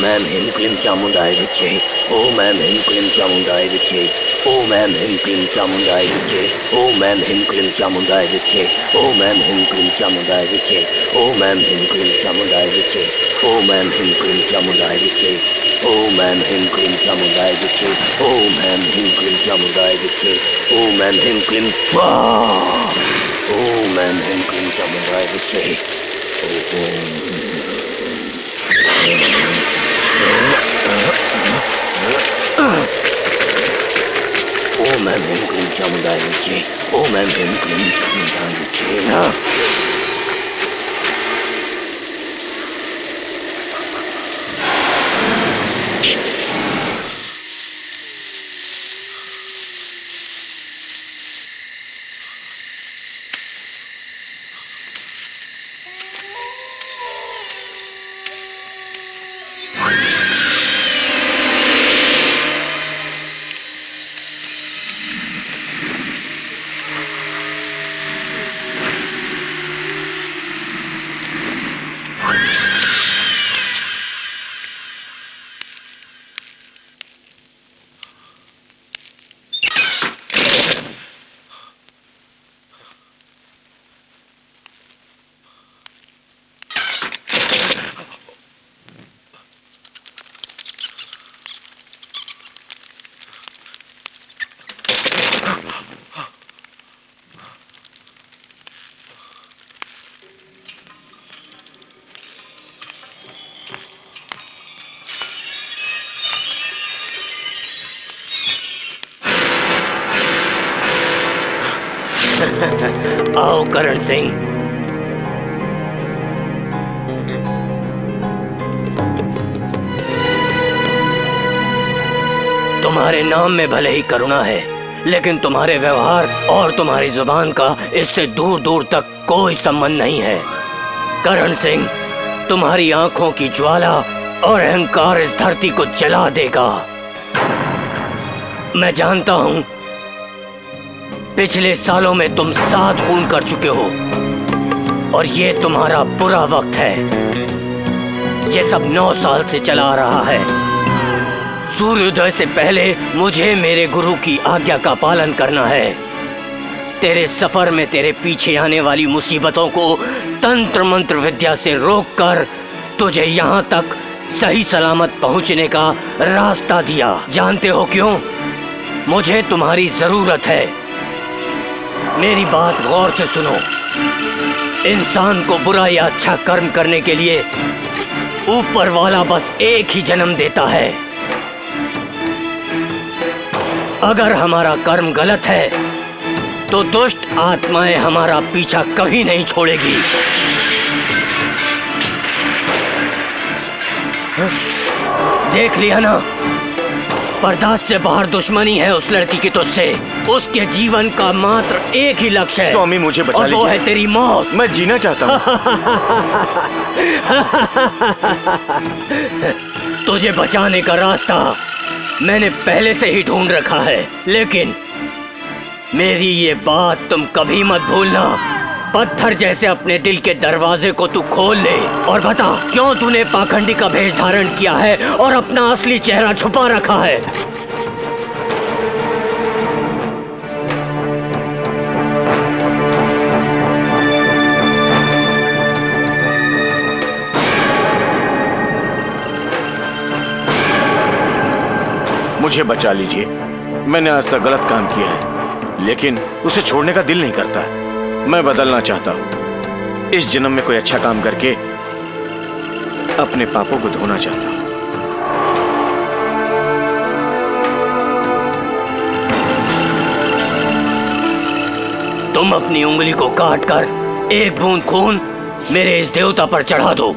ऐं ह्रीं क्लीं चामुंडाय विच्चे। ओम ऐं ह्रीं क्लीं चामुंडाय विच्चे। ओम ऐं ह्रीं क्लीं चामुंडाय विच्चे। ओम ऐं ह्रीं क्लीं चामुंडाय विच्चे। ओम ऐं ह्रीं क्लीं चामुंडाय विच्चे। ओम ऐं ह्रीं क्लीं चामुंडाय विच्चे। ओम ऐं ह्रीं क्लीं चामुंडाय विच्चे। ओम ऐं ह्रीं क्लीं चामुंडाय विच्चे। ओम ऐं ह्रीं क्लीं चामुंडाय विच्चे। ओम ऐं ह्रीं क्लीं स्वाहा। ओम ऐं ह्रीं क्लीं चामुंडाय विच्चे। ओम ऐं ह्रीं क्लीं चामुंडाय विच्चे। ओम ऐं ह्रीं क्लीं चामुंडाय विच्चे। आओ करण सिंह। तुम्हारे नाम में भले ही करुणा है, लेकिन तुम्हारे व्यवहार और तुम्हारी जुबान का इससे दूर दूर तक कोई संबंध नहीं है। करण सिंह, तुम्हारी आंखों की ज्वाला और अहंकार इस धरती को जला देगा। मैं जानता हूं पिछले सालों में तुम 7 खून कर चुके हो और ये तुम्हारा बुरा वक्त है। ये सब 9 साल से चला आ रहा है। सूर्योदय से पहले मुझे मेरे गुरु की आज्ञा का पालन करना है। तेरे सफर में तेरे पीछे आने वाली मुसीबतों को तंत्र मंत्र विद्या से रोककर तुझे यहाँ तक सही सलामत पहुँचने का रास्ता दिया। जानते हो क्यों? मुझे तुम्हारी जरूरत है। मेरी बात गौर से सुनो। इंसान को बुरा या अच्छा कर्म करने के लिए ऊपर वाला बस एक ही जन्म देता है। अगर हमारा कर्म गलत है तो दुष्ट आत्माएं हमारा पीछा कभी नहीं छोड़ेगी। देख लिया ना, बर्दाश्त से बाहर दुश्मनी है उस लड़की की तुझसे। उसके जीवन का मात्र एक ही लक्ष्य है। स्वामी मुझे बचा लीजिए। और वो है तेरी मौत। मैं जीना चाहता हूँ। तुझे बचाने का रास्ता मैंने पहले से ही ढूंढ रखा है, लेकिन मेरी ये बात तुम कभी मत भूलना। पत्थर जैसे अपने दिल के दरवाजे को तू खोल ले और बता क्यों तूने पाखंडी का भेष धारण किया है और अपना असली चेहरा छुपा रखा है। मुझे बचा लीजिए। मैंने आज तक गलत काम किया है, लेकिन उसे छोड़ने का दिल नहीं करता। मैं बदलना चाहता हूं। इस जन्म में कोई अच्छा काम करके अपने पापों को धोना चाहता हूं। तुम अपनी उंगली को काटकर एक बूंद खून मेरे इस देवता पर चढ़ा दो।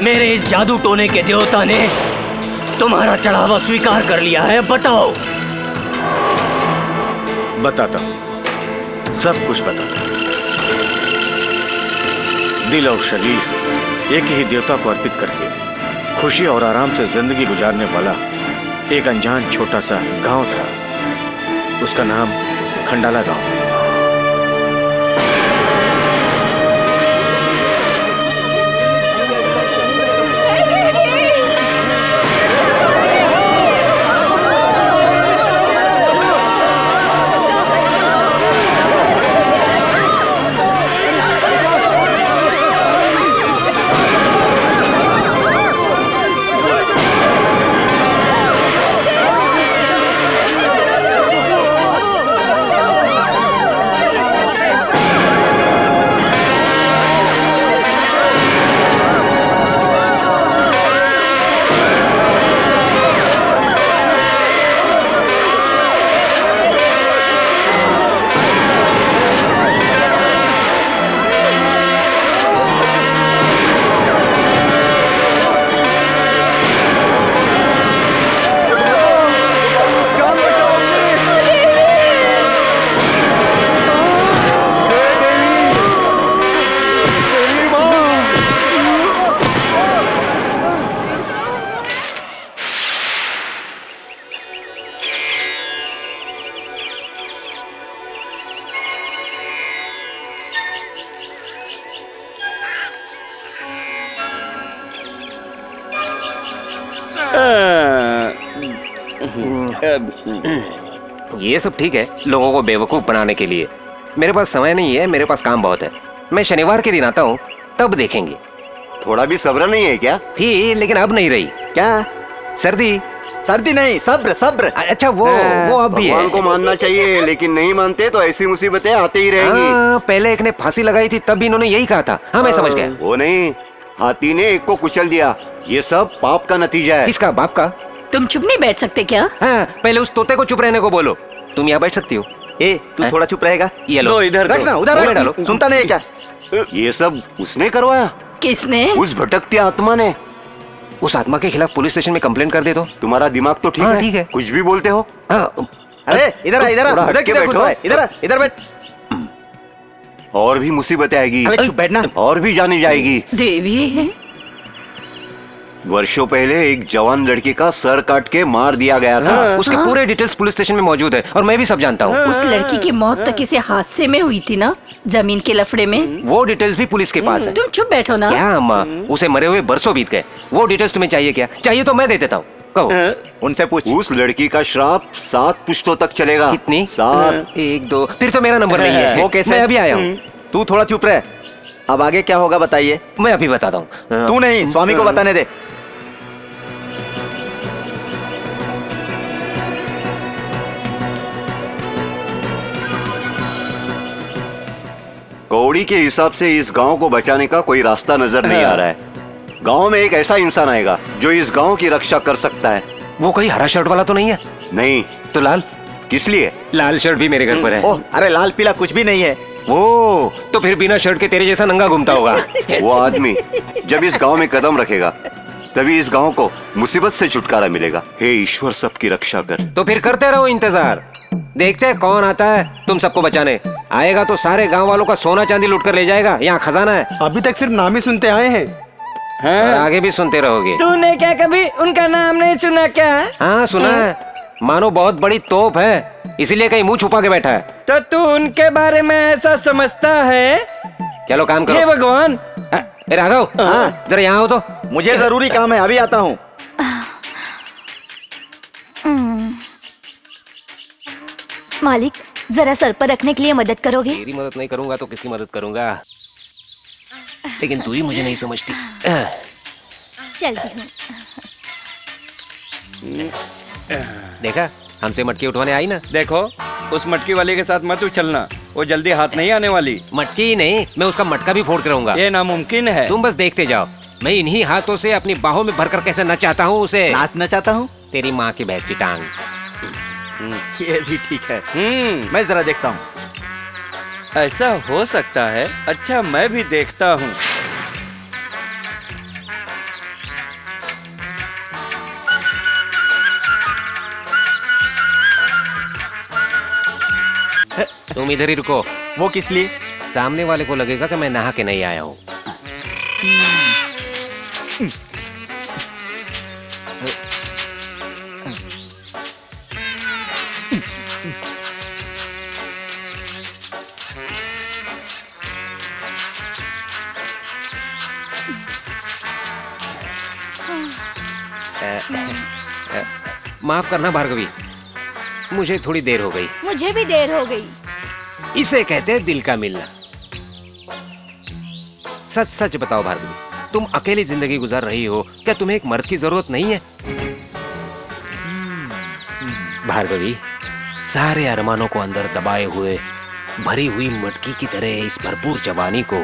मेरे इस जादू टोने के देवता ने तुम्हारा चढ़ावा स्वीकार कर लिया है, बताओ। बताता हूं, सब कुछ बताता हूं। दिल और शरीर एक ही देवता को अर्पित करके खुशी और आराम से जिंदगी गुजारने वाला एक अनजान छोटा सा गांव था। उसका नाम खंडाला गांव। ये सब ठीक है लोगों को बेवकूफ बनाने के लिए। मेरे पास समय नहीं है, मेरे पास काम बहुत है। मैं शनिवार के दिन आता हूँ, तब देखेंगे। थोड़ा भी सब्र नहीं है क्या? थी लेकिन अब नहीं रही। क्या? सर्दी? सर्दी नहीं, सब्र सब्र। अच्छा वो अब भी है। भगवान को मानना चाहिए, लेकिन नहीं मानते तो ऐसी मुसीबतें आती ही रहेंगी। पहले एक ने फांसी लगाई थी, तब भी इन्होंने यही कहा था। हाँ मैं समझ गया। वो नहीं, हाथी ने एक को कुचल दिया। ये सब पाप का नतीजा है। किसका? बाप का? तुम चुप नहीं बैठ सकते क्या? हाँ, पहले उस तोते को चुप रहने को बोलो। तुम यहाँ बैठ सकती हो। ए, तू थोड़ा चुप रहेगा? ये लो, इधर रखना, उधर मुंह में रख। डालो। सुनता नहीं है क्या? ये सब उसने करवाया? किसने? उस भटकती आत्मा ने। उस आत्मा के खिलाफ पुलिस स्टेशन में कंप्लेंट कर दे दो। तुम्हारा दिमाग तो ठीक हाँ, है, ठीक है। कुछ भी बोलते हो। हाँ, अरे इधर आ, इधर आ, थोड़ा उधर हट के किधर घुस बैठो। रहा है? इधर आ, इधर बैठ। और भी मुसीबतें आएगी, अरे चुप बैठना। और भी जानी जाएगी। देवी, वर्षों पहले एक जवान लड़की का सर काट के मार दिया गया था। उसके पूरे डिटेल्स पुलिस स्टेशन में मौजूद है और मैं भी सब जानता हूँ। उस लड़की की मौत तो किसी हादसे में हुई थी ना, जमीन के लफड़े में। वो डिटेल्स भी पुलिस के पास है। तुम चुप बैठो ना। क्या अम्मा, उसे मरे हुए बरसों बीत गए। वो डिटेल्स तुम्हें चाहिए क्या? चाहिए तो मैं दे देता हूँ, कहो। उनसे पूछ। उस लड़की का श्राप 7 पुश्तों तक चलेगा। कितनी? 7। 1 2। फिर तो मेरा नंबर नहीं है। वो कैसे? मैं अभी आया हूँ। तू थोड़ा चुप रह। अब आगे क्या होगा बताइए? मैं अभी बताता हूँ। तू नहीं, स्वामी को बताने दे। कौड़ी के हिसाब से इस गांव को बचाने का कोई रास्ता नजर नहीं आ रहा है। गांव में एक ऐसा इंसान आएगा जो इस गांव की रक्षा कर सकता है। वो कोई हरा शर्ट वाला तो नहीं है? नहीं तो लाल? किस लिए? लाल शर्ट भी मेरे घर पर है। ओह, अरे लाल पीला कुछ भी नहीं है। वो तो फिर बिना शर्ट के तेरे जैसा नंगा घूमता होगा। वो आदमी जब इस गांव में कदम रखेगा तभी इस गांव को मुसीबत से छुटकारा मिलेगा। हे ईश्वर, सबकी रक्षा कर। तो फिर करते रहो इंतजार, देखते हैं कौन आता है तुम सबको बचाने। आएगा तो सारे गांव वालों का सोना चांदी लूट कर ले जाएगा। यहाँ खजाना है। अभी तक सिर्फ नाम ही सुनते आए हैं। और आगे भी सुनते रहोगे। तूने क्या कभी उनका नाम नहीं सुना क्या? हाँ सुना है। मानो बहुत बड़ी तोप है, इसीलिए कहीं मुंह छुपा के बैठा है। तो तू उनके बारे में ऐसा समझता है? चलो काम हे करो। भगवान, ए राघव, हाँ। जरा यहाँ हो तो। मुझे जरूरी काम है, अभी आता हूँ। मालिक, जरा सर पर रखने के लिए मदद करोगे? तेरी मदद नहीं करूंगा तो किसकी मदद करूंगा? लेकिन तू ही मुझे नहीं समझती। चलती हूँ। देखा, हमसे मटकी उठवाने आई ना। देखो उस मटकी वाले के साथ मत उछलना, वो जल्दी हाथ नहीं आने वाली। मटकी ही नहीं, मैं उसका मटका भी फोड़ के रहूंगा। ये नामुमकिन है। तुम बस देखते जाओ, मैं इन्हीं हाथों से अपनी बाहों में भरकर कैसे नचाता हूँ उसे। नाचना चाहता हूँ। तेरी माँ की भैंस की टांग। ये भी ठीक है। मैं जरा देखता हूँ। ऐसा हो सकता है। अच्छा मैं भी देखता हूँ। तुम इधर ही रुको। वो किस लिए? सामने वाले को लगेगा कि मैं नहा के नहीं आया हूँ। माफ करना भार्गवी, मुझे थोड़ी देर हो गई। मुझे भी देर हो गई। इसे कहते हैं दिल का मिलना। सच सच बताओ भार्गवी, तुम अकेली जिंदगी गुजार रही हो, क्या तुम्हें एक मर्द की जरूरत नहीं है? भार्गवी, सारे अरमानों को अंदर दबाए हुए भरी हुई मटकी की तरह इस भरपूर जवानी को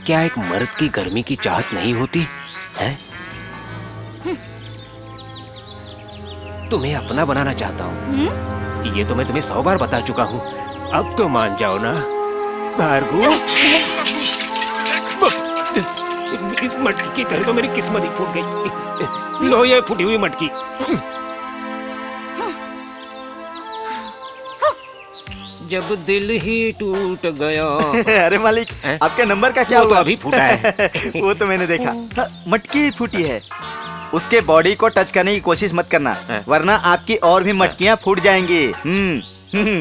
क्या एक मर्द की गर्मी की चाहत नहीं होती है? तुम्हें अपना बनाना चाहता हूँ। ये तो मैं तुम्हें 100 बार बता चुका हूँ। अब तो मान जाओ ना भार्गव। इस मटकी की तरह तो मेरी किस्मत ही फूट गई। लो ये फूटी हुई मटकी। जब दिल ही टूट गया। अरे मालिक, आपके नंबर का क्या वो तो हुआ? अभी फूटा है। वो तो मैंने देखा। मटकी फूटी है। उसके बॉडी को टच करने की कोशिश मत करना, वरना आपकी और भी मटकियां फूट जाएंगी।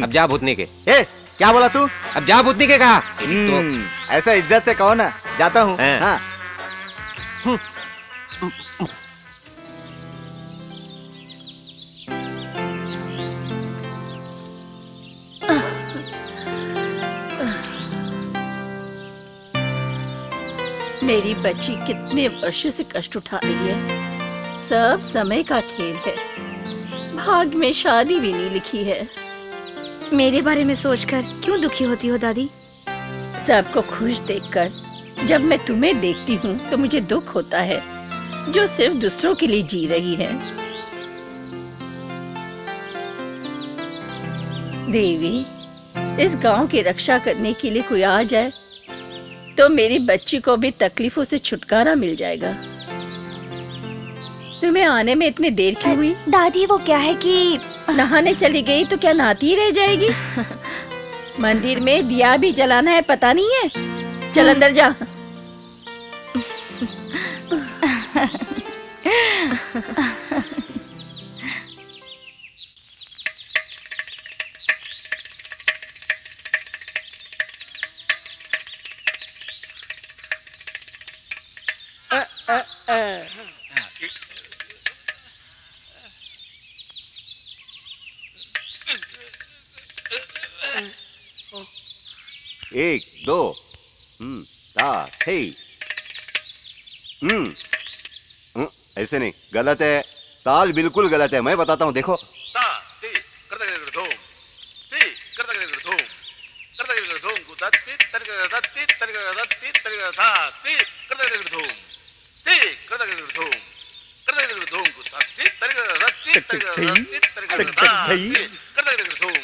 अब जा भूतने के। ए, क्या बोला तू? अब जा भूतने के कहा। तो ऐसा इज्जत से कहो ना। जाता हूँ। हाँ। मेरी बच्ची कितने वर्षों से कष्ट उठा रही है। सब समय का खेल है। भाग में शादी भी नहीं लिखी है। मेरे बारे में सोचकर क्यों दुखी होती हो दादी? सबको खुश देखकर जब मैं तुम्हें देखती हूँ तो मुझे दुख होता है, जो सिर्फ दूसरों के लिए जी रही है। देवी, इस गांव की रक्षा करने के लिए कोई आ जाए तो मेरी बच्ची को भी तकलीफों से छुटकारा मिल जाएगा। तुम्हें आने में इतनी देर क्यों हुई? दादी वो क्या है कि नहाने चली गई तो क्या नहाती ही रह जाएगी? मंदिर में दिया भी जलाना है, पता नहीं है? चल अंदर जा। एक दो ता थे। ऐसे नहीं, गलत है। ताल बिल्कुल गलत है। मैं बताता हूँ, देखो। ता ती करता कर धूम, ती करता कर धूम, करता कर धूम गुता ती तरका ती तरका ती तरका था ती करता कर धूम, ती करता कर धूम, करता कर धूम गुता ती तरका ती तरका ती तरका था ती करता कर धूम,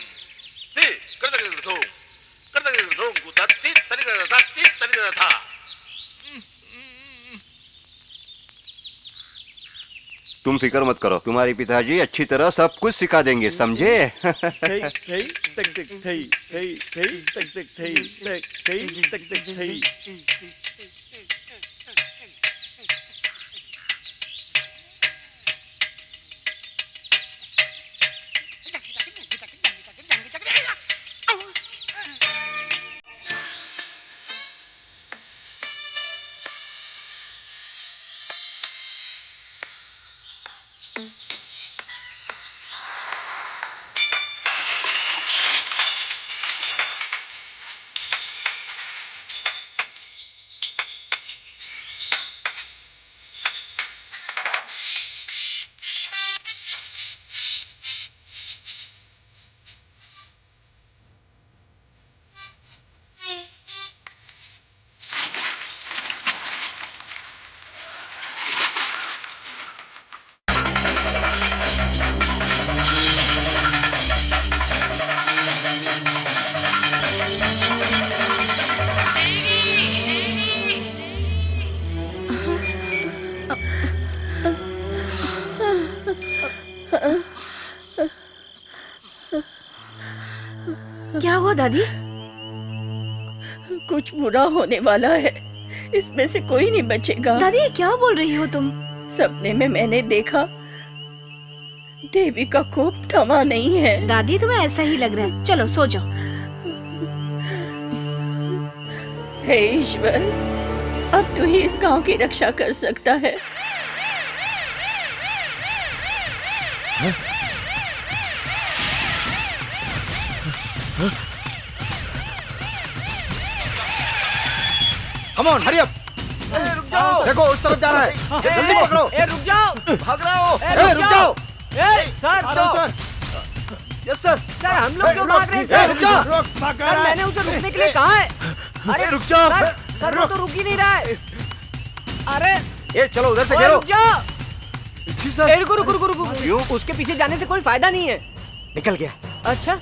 ती करता कर धूम, करता कर धूम गुता ती तरका था। तुम फिक्र मत करो, तुम्हारे पिताजी अच्छी तरह सब कुछ सिखा देंगे, समझे? हुआ दादी? कुछ बुरा होने वाला है, इसमें से कोई नहीं बचेगा। दादी क्या बोल रही हो तुम? सपने में मैंने देखा देवी का कोप थमा नहीं है। दादी तुम्हें ऐसा ही लग रहा है, चलो सो जाओ। हे ईश्वर, अब तू ही इस गांव की रक्षा कर सकता है। Come on, hurry up. रुक जाओ, देखो उस तरफ जा रहा है, जल्दी पकड़ो। रुक जाओ, भाग रहा हो। रुक जाओ। Sir yes sir. सर हम लोग क्यों भाग रहे हैं सर? रुक जा। सर मैंने उसे रुकने के लिए कहा है। अरे रुक जाओ। सर वो तो रुक ही नहीं रहा है। अरे ये चलो उधर से ओए, घेरो। रुक जाओ। जी सर। ए, रुको रुको रुको रुको। क्यों? उसके पीछे जाने से कोई फायदा नहीं है। निकल गया। अच्छा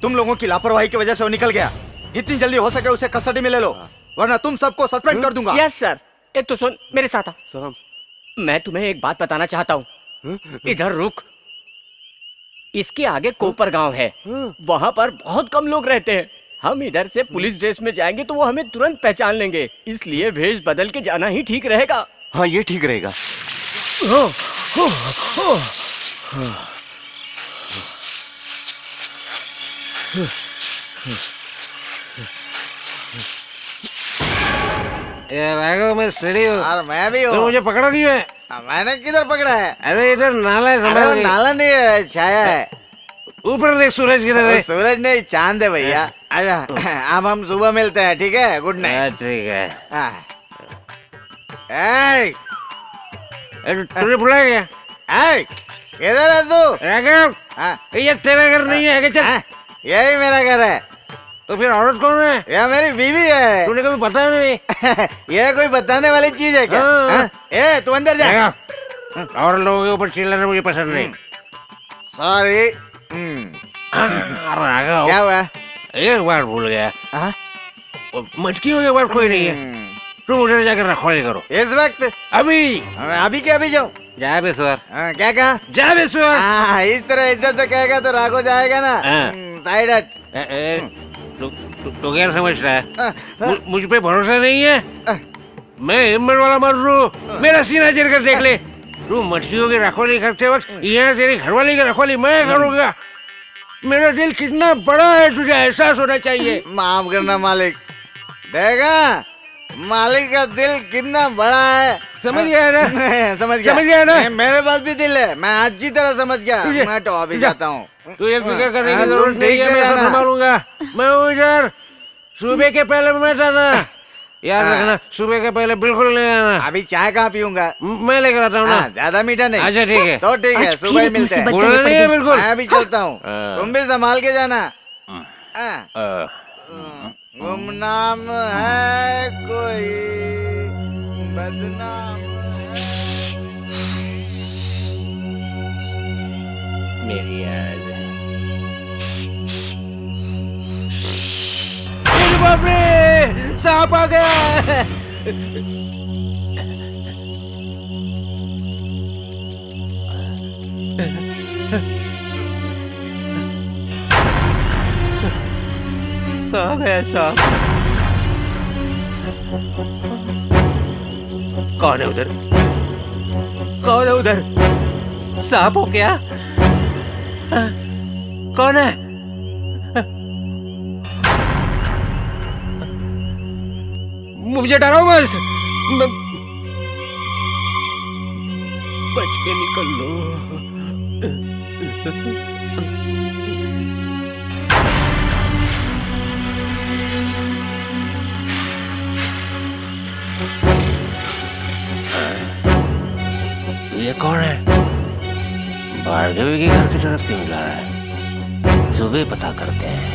तुम लोगों की लापरवाही की वजह से वो निकल गया। जितनी जल्दी हो सके उसे कस्टडी में ले लो, वरना तुम सबको सस्पेंड कर दूंगा। Yes sir. एक तो सुन मेरे साथ आ। सर हम मैं तुम्हें एक बात बताना चाहता हूँ। इधर रुक। इसके आगे कोपर गांव है, वहाँ पर बहुत कम लोग रहते हैं। हम इधर से पुलिस ड्रेस में जाएंगे तो वो हमें तुरंत पहचान लेंगे, इसलिए भेष बदल के जाना ही ठीक रहेगा। हाँ ये ठीक रहेगा। मैं स्टडी हूँ। और मैं भी तो हूँ। मुझे पकड़ा क्यों है? मैंने किधर पकड़ा है? अरे इधर नाला है, अरे समझ वो नहीं। नाला नहीं है, छाया है। ऊपर देख सूरज की वो तरह। सूरज नहीं, चांद है भैया। अच्छा अब हम सुबह मिलते हैं, ठीक है? Good night. ठीक है। ए, तूने बुलाया क्या? किधर है तू? राघव, हाँ, ये तेरा घर नहीं है, आगे चल। हाँ, यही मेरा घर है। तो फिर औरत कौन है? यह मेरी बीवी है। तूने कभी बताया नहीं? यह कोई बताने वाली चीज है क्या? हाँ। हाँ? ए तू अंदर जा। राघव, और लोगों के ऊपर चिल्लाना मुझे पसंद नहीं। सॉरी। राघव, क्या हुआ? एक बार भूल गया। हाँ? मटकियों के बाद कोई नहीं है। तुम उधर जाकर रखवाली करो इस वक्त? अभी। अभी क्या अभी जाऊँ? जा बेसुर, क्या कहा? जा बेसुर। हाँ, इस तरह इज्जत से कहेगा तो राघव जाएगा ना। हाँ। साइड हट। तो क्या समझ रहा है? मुझ पे भरोसा नहीं है? मैं हिम्मत वाला मर्द हूँ, मेरा सीना चीर कर देख ले। तू मछलियों की रखवाली करते वक्त यहाँ तेरी घरवाली की रखवाली मैं करूँगा। मेरा दिल कितना बड़ा है तुझे एहसास होना चाहिए। माफ करना मालिक। देखा मालिक का दिल कितना बड़ा है। समझ गया ना? समझ गया। समझ गया ना? मेरे पास भी दिल है, मैं अच्छी तरह समझ गया। मैं तो अभी जाता हूँ। तू ये फिक्र करने की हाँ, जरूरत तुम नहीं ठीक है, से मैं सब जाना। संभालूंगा। मैं हूँ इधर। सुबह के पहले मत आना, याद हाँ। रखना। सुबह के पहले बिल्कुल नहीं आना। अभी चाय कहाँ पीऊंगा? मैं लेकर आता हूँ ना। ज्यादा मीठा नहीं। अच्छा ठीक है। तो ठीक है, आज सुबह फिर ही एक मिलते हैं। मुसीबत बुरा नहीं है बिल्कुल। मैं भी चलता हूँ, हाँ। तुम भी संभाल के जाना। हाँ। गुमनाम है कोई, बदनाम है। मेरी याद है। अरे बाप रे, सांप आ गया। कहाँ गया सांप? कौन है उधर? कौन है उधर? सांप हो क्या? कौन है? मुझे डराओ मत। बच के निकल लो। ये कौन है? भार्गवी के घर की तरफ क्यों जा रहा है? सुबह पता करते हैं।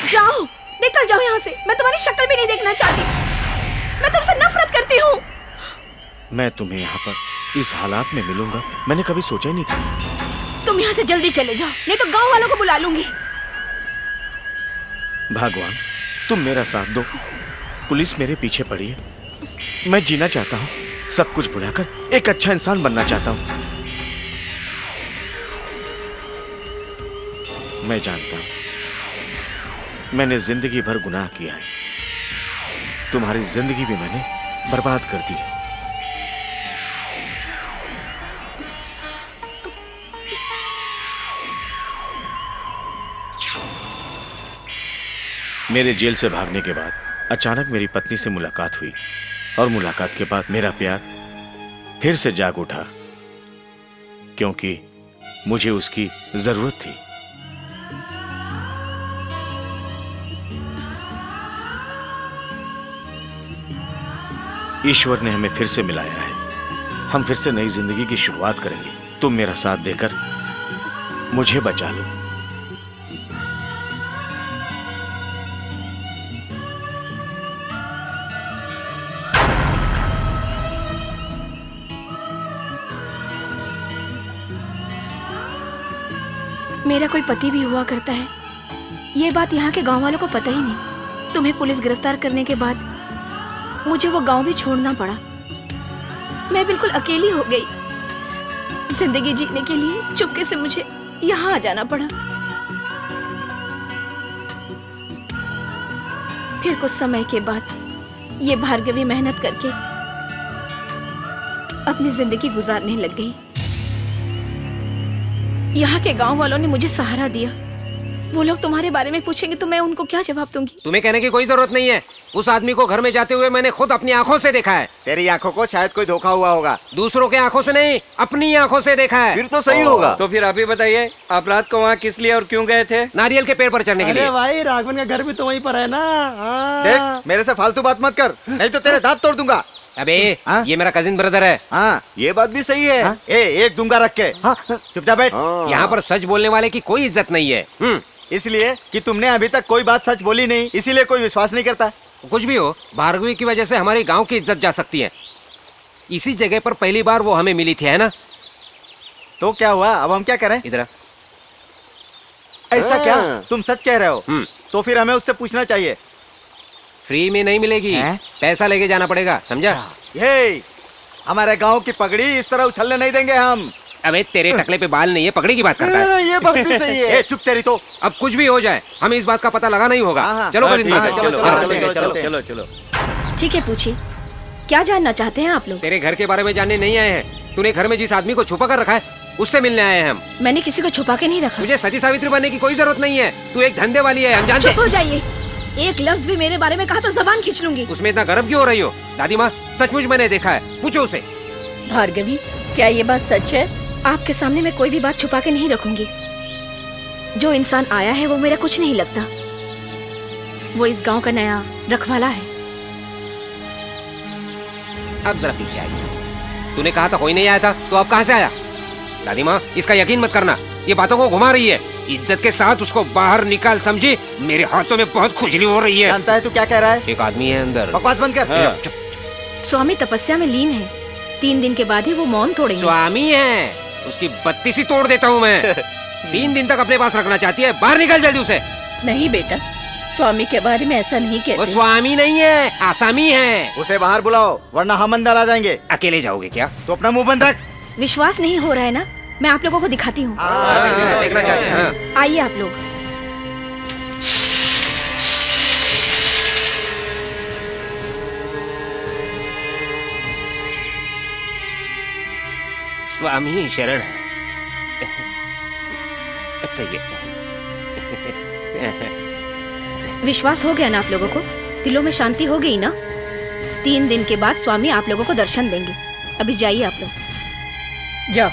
जाओ, निकल जाओ यहाँ से। मैं तुम्हारी शक्ल भी नहीं देखना चाहती। मैं तुमसे नफरत करती हूँ। मैं तुम्हें यहाँ पर इस हालात में मिलूंगा मैंने कभी सोचा ही नहीं था। तुम यहाँ से जल्दी चले जाओ, नहीं तो गांव वालों को बुला लूंगी। भगवान तुम मेरा साथ दो। पुलिस मेरे पीछे पड़ी है। मैं जीना चाहता हूँ, सब कुछ भुलाकर एक अच्छा इंसान बनना चाहता हूँ। मैं जानता हूँ मैंने जिंदगी भर गुनाह किया है। तुम्हारी जिंदगी भी मैंने बर्बाद कर दी है। मेरे जेल से भागने के बाद अचानक मेरी पत्नी से मुलाकात हुई और मुलाकात के बाद मेरा प्यार फिर से जाग उठा, क्योंकि मुझे उसकी जरूरत थी। ईश्वर ने हमें फिर से मिलाया है। हम फिर से नई जिंदगी की शुरुआत करेंगे। तुम मेरा साथ देकर मुझे बचा लो। मेरा कोई पति भी हुआ करता है, ये बात यहाँ के गांव वालों को पता ही नहीं। तुम्हें पुलिस गिरफ्तार करने के बाद मुझे वो गांव भी छोड़ना पड़ा। मैं बिल्कुल अकेली हो गई। जिंदगी जीने के लिए चुपके से मुझे यहाँ आ जाना पड़ा। फिर कुछ समय के बाद ये भार्गवी मेहनत करके अपनी जिंदगी गुजारने लग गई। यहाँ के गांव वालों ने मुझे सहारा दिया। वो लोग तुम्हारे बारे में पूछेंगे तो मैं उनको क्या जवाब दूंगी? तुम्हें कहने की कोई जरूरत नहीं है। उस आदमी को घर में जाते हुए मैंने खुद अपनी आंखों से देखा है। तेरी आंखों को शायद कोई धोखा हुआ होगा। दूसरों के आंखों से नहीं, अपनी आंखों से देखा है। फिर तो सही होगा। तो फिर आप ही बताइए, आप रात को वहाँ किस लिए और क्यों गए थे? नारियल के पेड़ पर चढ़ने के लिए। भाई राघवन का घर भी तो वहीं पर है ना। देख मेरे से फालतू बात मत कर, नहीं तो तेरे दांत तोड़ दूंगा। अबे हाँ? ये मेरा कजिन ब्रदर है। हाँ ये बात भी सही है। एक दूंगा रख के। चुपचाप बैठ। यहाँ पर सच बोलने वाले की कोई इज्जत नहीं है। इसलिए कि तुमने अभी तक कोई बात सच बोली नहीं, इसीलिए कोई विश्वास नहीं करता। कुछ भी हो, भार्गवी की वजह से हमारे गांव की इज्जत जा सकती है। इसी जगह पर पहली बार वो हमें मिली थी, है ना? तो क्या हुआ, अब हम क्या करें? इधर ऐसा क्या तुम सच कह रहे हो? तो फिर हमें उससे पूछना चाहिए। फ्री में नहीं मिलेगी, पैसा लेके जाना पड़ेगा, समझा? ये हमारे गांव की पगड़ी इस तरह उछलने नहीं देंगे हम। अबे तेरे टकले पे बाल नहीं है, पगड़ी की बात करता है। ये बात भी सही है। चुप तेरी तो। अब कुछ भी हो जाए हमें इस बात का पता लगाना ही होगा। चलो चलो। ठीक है, पूछिए क्या जानना चाहते हैं आप लोग? तेरे घर के बारे में जानने नहीं आए हैं। तूने घर में जिस आदमी को छुपा कर रखा है उससे मिलने आए हैं हम। मैंने किसी को छुपा के नहीं रखा। मुझे सती सावित्री बनने की कोई जरूरत नहीं है। तू एक धंधे वाली है, हम जानते हैं। चुप हो जाइए। एक लफ्ज भी मेरे बारे में कहा तो जबान खींच लूंगी। उसमें इतना गर्व क्यों हो रही हो? दादी माँ सचमुच मैंने देखा है, पूछो उसे। भार्गवी, क्या ये बात सच है? आपके सामने मैं कोई भी बात छुपा के नहीं रखूंगी। जो इंसान आया है वो मेरा कुछ नहीं लगता। वो इस गांव का नया रखवाला है। अब जरा पीछे आइए। तूने कहा था कोई नहीं आया था, तो अब कहाँ से आया? दादी माँ इसका यकीन मत करना, ये बातों को घुमा रही है। इज्जत के साथ उसको बाहर निकाल, समझी? मेरे हाथों में बहुत खुजली हो रही है। जानता है तू क्या कह रहा है? एक आदमी है अंदर। बकवास बंद कर। स्वामी तपस्या में लीन है। 3 दिन के बाद ही वो मौन तोड़ेंगे। स्वामी है, उसकी बत्तीसी तोड़ देता हूँ मैं। 3 दिन तक अपने पास रखना चाहती है, बाहर निकल जल्दी उसे। नहीं बेटा, स्वामी के बारे में ऐसा नहीं वो कहते। स्वामी नहीं है, आसामी है। उसे बाहर बुलाओ वरना हम अंदर आ जाएंगे। अकेले जाओगे क्या? तो अपना मुंह बंद रख। विश्वास नहीं हो रहा है ना? मैं आप लोगों को दिखाती हूँ। देखना चाहते हैं। आइए आप लोग। स्वामी शरण। सही है। विश्वास हो गया ना आप लोगों को? दिलों में शांति हो गई ना? 3 दिन के बाद स्वामी आप लोगों को दर्शन देंगे। अभी जाइए आप लोग, जाओ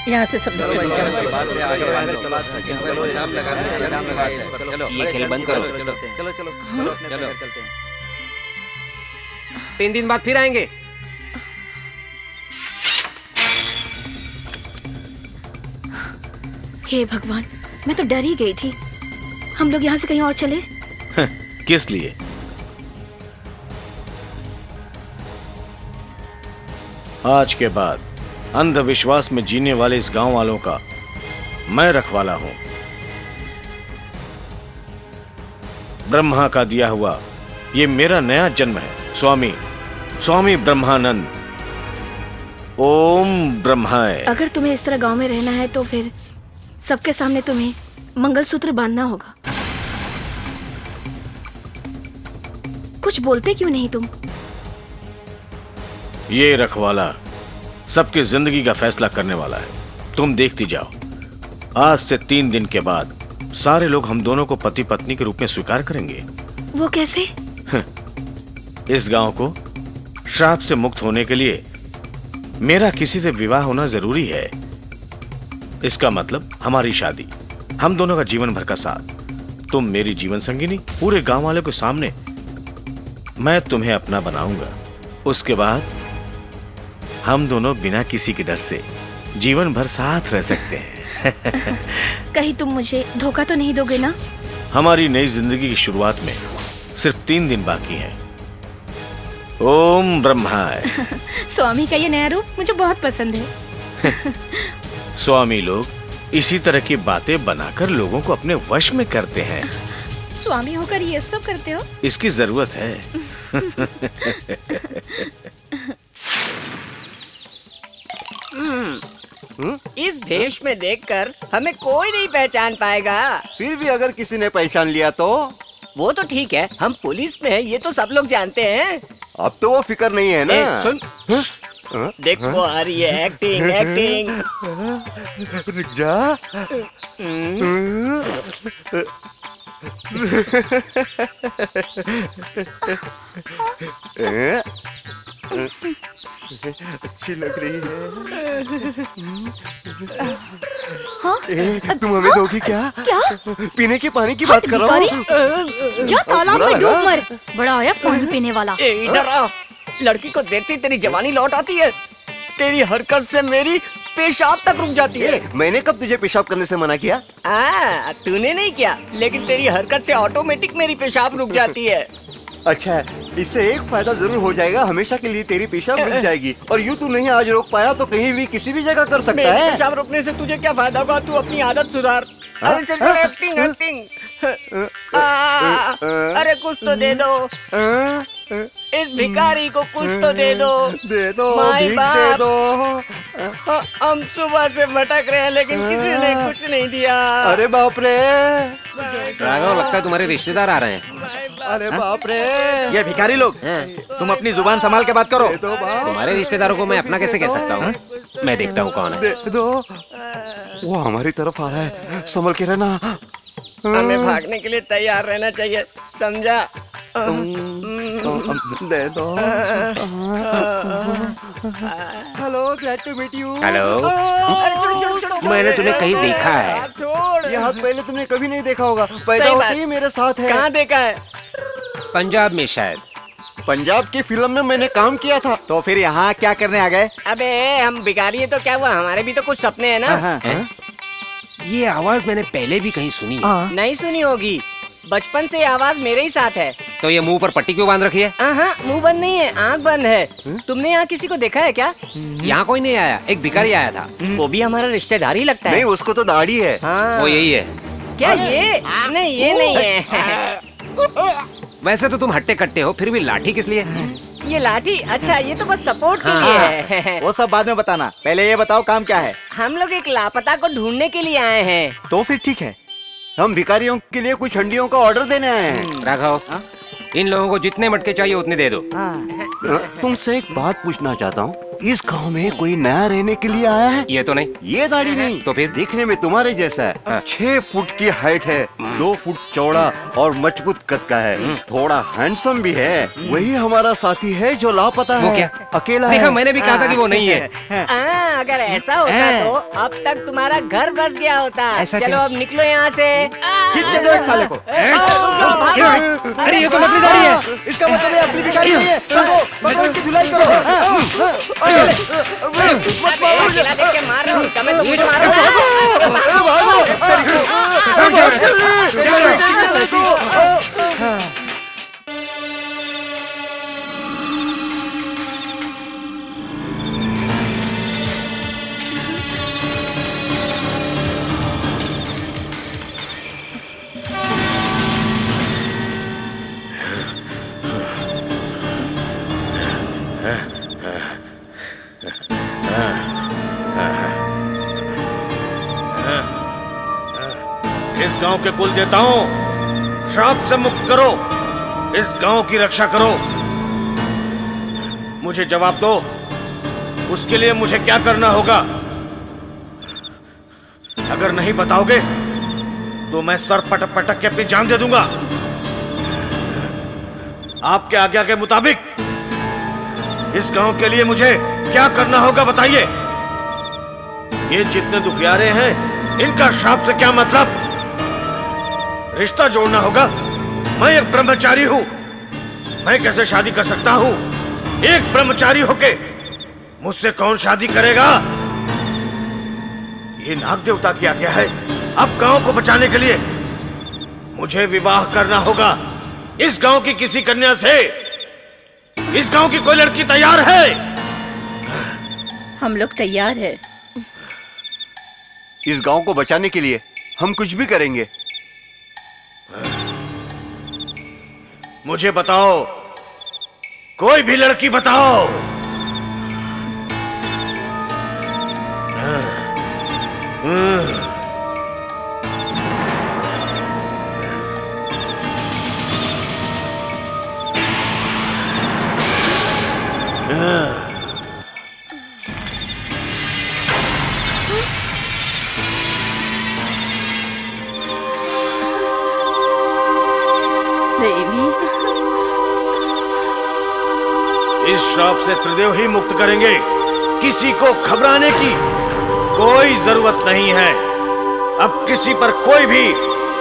यहाँ से सब लोग। ये खेल बंद करो। चलो। 3 दिन बाद फिर आएंगे। हे भगवान, मैं तो डर ही गई थी। हम लोग यहाँ से कहीं और चले। किस लिए? आज के बाद अंधविश्वास में जीने वाले इस गांव वालों का मैं रखवाला हूं। ब्रह्मा का दिया हुआ ये मेरा नया जन्म है। स्वामी ब्रह्मानंद। ओम ब्रह्माय। अगर तुम्हें इस तरह गांव में रहना है तो फिर सबके सामने तुम्हें मंगलसूत्र बांधना होगा। कुछ बोलते क्यों नहीं तुम? ये रखवाला सबकी जिंदगी का फैसला करने वाला है। तुम देखती जाओ, आज से 3 दिन के बाद सारे लोग हम दोनों को पति पत्नी के रूप में स्वीकार करेंगे। वो कैसे? इस गांव को श्राप से मुक्त होने के लिए मेरा किसी से विवाह होना जरूरी है। इसका मतलब हमारी शादी, हम दोनों का जीवन भर का साथ। तुम मेरी जीवन संगिनी, पूरे गांव वालों के सामने मैं तुम्हें अपना बनाऊंगा। उसके बाद हम दोनों बिना किसी के डर से जीवन भर साथ रह सकते हैं। कहीं तुम मुझे धोखा तो नहीं दोगे ना? हमारी नई जिंदगी की शुरुआत में सिर्फ 3 दिन बाकी हैं। ओम ब्रह्माय। स्वामी का ये नया रूप मुझे बहुत पसंद है। स्वामी लोग इसी तरह की बातें बनाकर लोगों को अपने वश में करते हैं। स्वामी होकर ये सब करते हो? इसकी जरूरत है। इस भेष में देखकर हमें कोई नहीं पहचान पाएगा। फिर भी अगर किसी ने पहचान लिया तो? वो तो ठीक है, हम पुलिस में हैं, ये तो सब लोग जानते हैं। अब तो वो फिक्र नहीं है ना। ए, सुन। देख वो आ रही है, एक्टिंग। रुक जा। अच्छी लग रही है। हाँ? तुम हमें दोगी क्या? क्या? पीने के पानी की बात कर रहा हूँ। जा तालाब में डूब मर। बड़ा आया पानी पीने वाला। इधर आ। लड़की को देखती तेरी जवानी लौट आती है। तेरी हरकत से मेरी पेशाब तक रुक जाती है। मैंने कब तुझे पेशाब करने से मना किया? तूने नहीं किया, लेकिन तेरी हरकत से ऑटोमेटिक मेरी पेशाब रुक जाती है। अच्छा, इससे एक फायदा जरूर हो जाएगा, हमेशा के लिए तेरी पेशाब रुक जाएगी। और यूँ तू नहीं आज रोक पाया तो कहीं भी किसी भी जगह कर सकता है। पेशाब रुकने से तुझे क्या फायदा होगा? तू अपनी आदत सुधार। अरे चल चल, एक्टिंग। अरे कुछ तो दे दो, इस भिखारी को कुछ तो दे दो। दे दो, माई भीख बाप। दे दो। हम सुबह से भटक रहे हैं लेकिन किसी ने कुछ नहीं दिया। अरे बाप रे। राघव, लगता है तुम्हारे रिश्तेदार आ रहे हैं। अरे बाप रे। ये भिखारी लोग, तुम अपनी जुबान संभाल के बात करो। तुम्हारे रिश्तेदारों को मैं अपना कैसे कह सकता हूँ? मैं देखता हूँ कौन है। दे दो। वो हमारी तरफ आ रहा है, संभल के रहना। हमें भागने के लिए तैयार रहना चाहिए, समझा? दे दो। Hello, glad to meet you. Hello. मैंने तुम्हें कहीं देखा है। छोड़। ये हाथ पहले तुमने कभी नहीं देखा होगा, पैदा सही होते बात। ही मेरे साथ है। कहाँ देखा है? पंजाब में शायद। पंजाब की फिल्म में मैंने काम किया था। तो फिर यहाँ क्या करने आ गए? अबे हम भिखारी है तो क्या हुआ, हमारे भी तो कुछ सपने हैं ना। हैं? ये आवाज मैंने पहले भी कहीं सुनी है। नहीं सुनी होगी, बचपन से ये आवाज मेरे ही साथ है। तो ये मुंह पर पट्टी क्यों बांध रखी है? मुंह बंद नहीं है, आंख बंद है। तुमने यहाँ किसी को देखा है क्या? यहाँ कोई नहीं आया, एक भिखारी आया था। वो भी हमारा रिश्तेदार ही लगता है। नहीं, उसको तो दाढ़ी है। हाँ। वो यही है। क्या ये? नहीं, ये नहीं है। वैसे तो तुम हट्टे कट्टे हो, फिर भी लाठी किस लिए? ये लाठी? अच्छा, ये तो बस सपोर्ट के लिए है। वो सब बाद में बताना, पहले ये बताओ काम क्या है? हम लोग एक लापता को ढूंढने के लिए आए हैं। तो फिर ठीक है, हम भिखारियों के लिए कुछ हंडियों का ऑर्डर देने आए हैं। राघव, इन लोगों को जितने मटके चाहिए उतने दे दो। तुमसे एक बात पूछना चाहता हूँ, इस गांव में कोई नया रहने के लिए आया है? ये तो नहीं। ये दाढ़ी नहीं तो फिर? देखने में तुम्हारे जैसा है। 6 फुट की हाइट है, 2 फुट चौड़ा और मजबूत कद का है। थोड़ा हैंडसम भी है। वही हमारा साथी है जो लापता वो है। क्या? अकेला देखा, है। मैंने भी कहा था कि वो नहीं है। अगर ऐसा होता तो अब तक तुम्हारा घर बस गया होता। ऐसा चलो क्या? अब निकलो यहाँ से। खींच के दो एक साले को। अरे ये तो नकली दाढ़ी है। इसका मतलब है असली भिखारी नहीं है। पकड़ो, इनकी धुलाई करो। अकेला देख के मार रहा हूँ, कमें तो मुझे मारो। इस गांव के कुल देवताओं, श्राप से मुक्त करो, इस गांव की रक्षा करो। मुझे जवाब दो, उसके लिए मुझे क्या करना होगा? अगर नहीं बताओगे तो मैं सर पटक पटक के अपनी जान दे दूंगा। आपके आज्ञा के मुताबिक इस गांव के लिए मुझे क्या करना होगा बताइए। ये जितने दुखियारे हैं, इनका श्राप से क्या मतलब? रिश्ता जोड़ना होगा। मैं एक ब्रह्मचारी हूं, मैं कैसे शादी कर सकता हूं? एक ब्रह्मचारी होके मुझसे कौन शादी करेगा? ये नाग देवता की आज्ञा है। अब गांव को बचाने के लिए मुझे विवाह करना होगा इस गांव की किसी कन्या से। इस गांव की कोई लड़की तैयार है? हम लोग तैयार है। इस गांव को बचाने के लिए हम कुछ भी करेंगे। मुझे बताओ, कोई भी लड़की बताओ। देवी, इस श्राप से त्रिदेव ही मुक्त करेंगे। किसी को घबराने की कोई जरूरत नहीं है। अब किसी पर कोई भी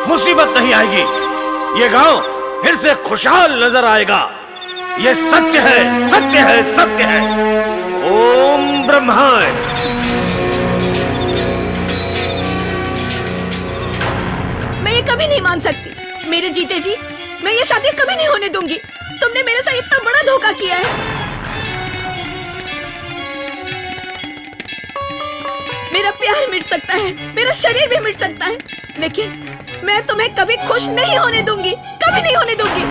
मुसीबत नहीं आएगी। ये गांव फिर से खुशहाल नजर आएगा। ये सत्य है, सत्य है, सत्य है। ओम ब्रह्माय। मैं ये कभी नहीं मान सकती। मेरे जीते जी मैं ये शादी कभी नहीं होने दूंगी। तुमने मेरे साथ इतना बड़ा धोखा किया है। मेरा प्यार मिट सकता है, मेरा शरीर भी मिट सकता है, लेकिन मैं तुम्हें कभी खुश नहीं होने दूंगी, कभी नहीं होने दूंगी।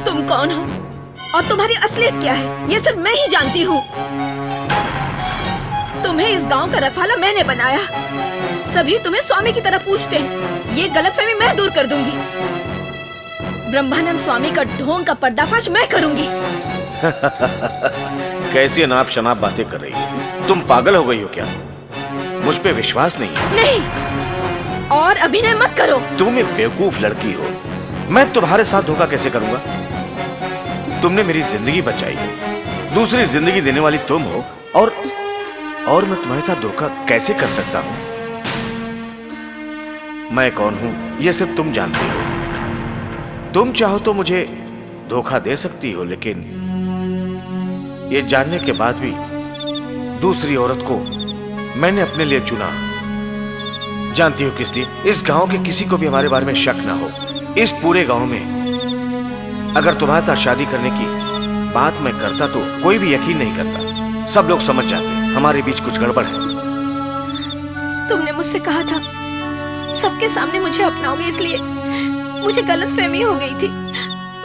तुम कौन हो और तुम्हारी असलियत क्या है, ये सिर्फ मैं ही जानती हूँ। तुम्हें इस गांव का रखवाला मैंने बनाया। सभी तुम्हें स्वामी की तरह पूछते हैं। ये गलतफहमी मैं दूर कर दूंगी। ब्रह्मानंद स्वामी का ढोंग का पर्दाफाश मैं करूंगी। कैसी अनाप शनाप बातें कर रही हो? तुम पागल हो गई हो क्या? मुझ पे विश्वास नहीं है? नहीं, और अभिनय मत करो। तुम एक बेवकूफ लड़की हो। मैं तुम्हारे साथ धोखा कैसे करूंगा? तुमने मेरी जिंदगी बचाई है, दूसरी जिंदगी देने वाली तुम हो, और मैं तुम्हारे साथ धोखा कैसे कर सकता हूं? मैं कौन हूं ये सिर्फ तुम जानती हो। तुम चाहो तो मुझे धोखा दे सकती हो, लेकिन ये जानने के बाद भी दूसरी औरत को मैंने अपने लिए चुना। जानती हो किस लिए? इस गांव के किसी को भी हमारे बारे में शक ना हो। इस पूरे गांव में अगर तुम्हारे साथ शादी करने की बात मैं करता तो कोई भी यकीन नहीं करता। सब लोग समझ जाते हमारे बीच कुछ गड़बड़ है। तुमने मुझसे कहा था सबके सामने मुझे अपनाओगे, इसलिए मुझे गलतफहमी हो गई थी।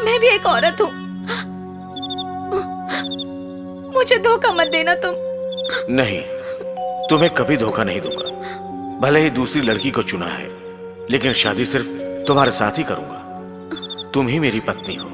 मैं भी एक औरत हूँ। मुझे धोखा मत देना तुम। नहीं, तुम्हें कभी धोखा नहीं दूंगा। भले ही दूसरी लड़की को चुना है, लेकिन शादी सिर्फ तुम्हारे साथ ही करूंगा। तुम ही मेरी पत्नी हो।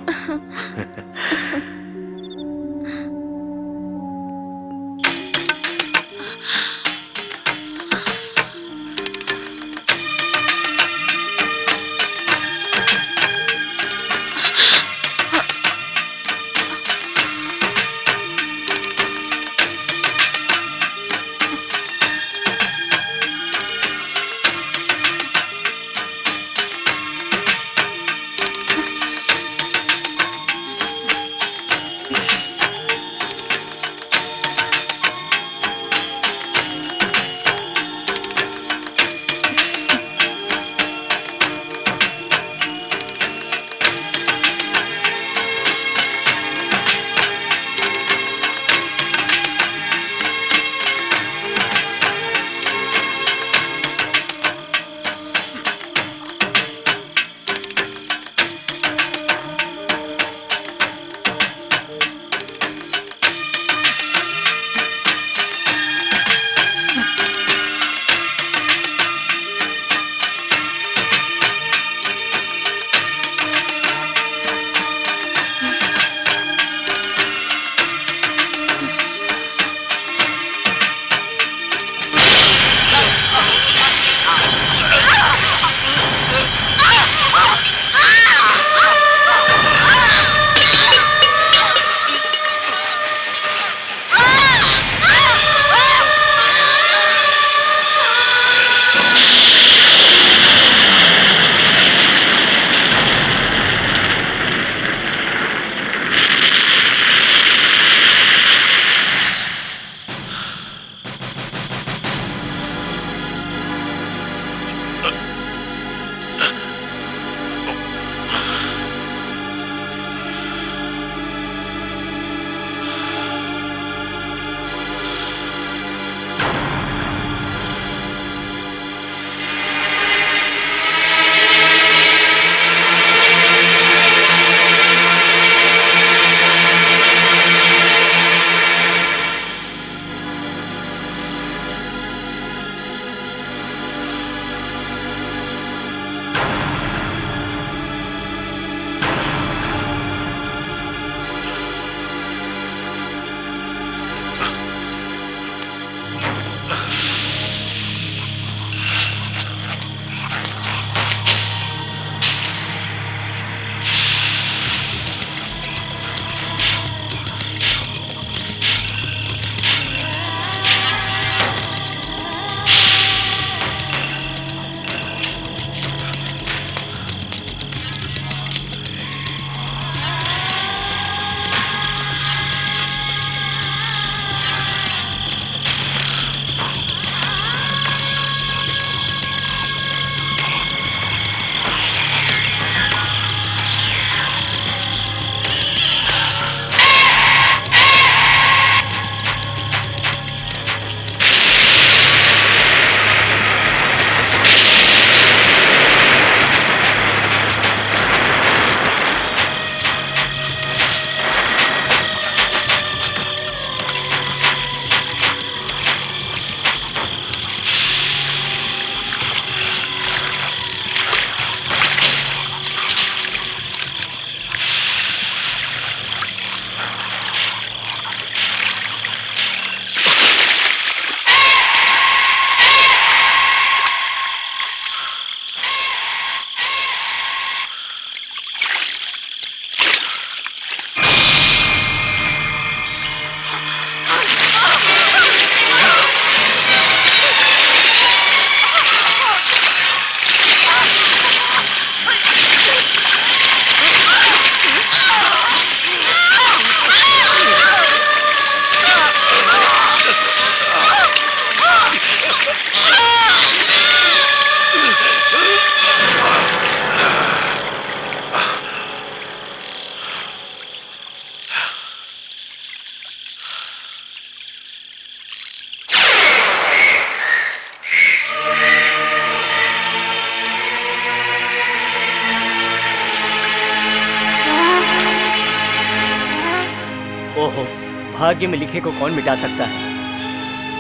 भाग्य में लिखे को कौन मिटा सकता है?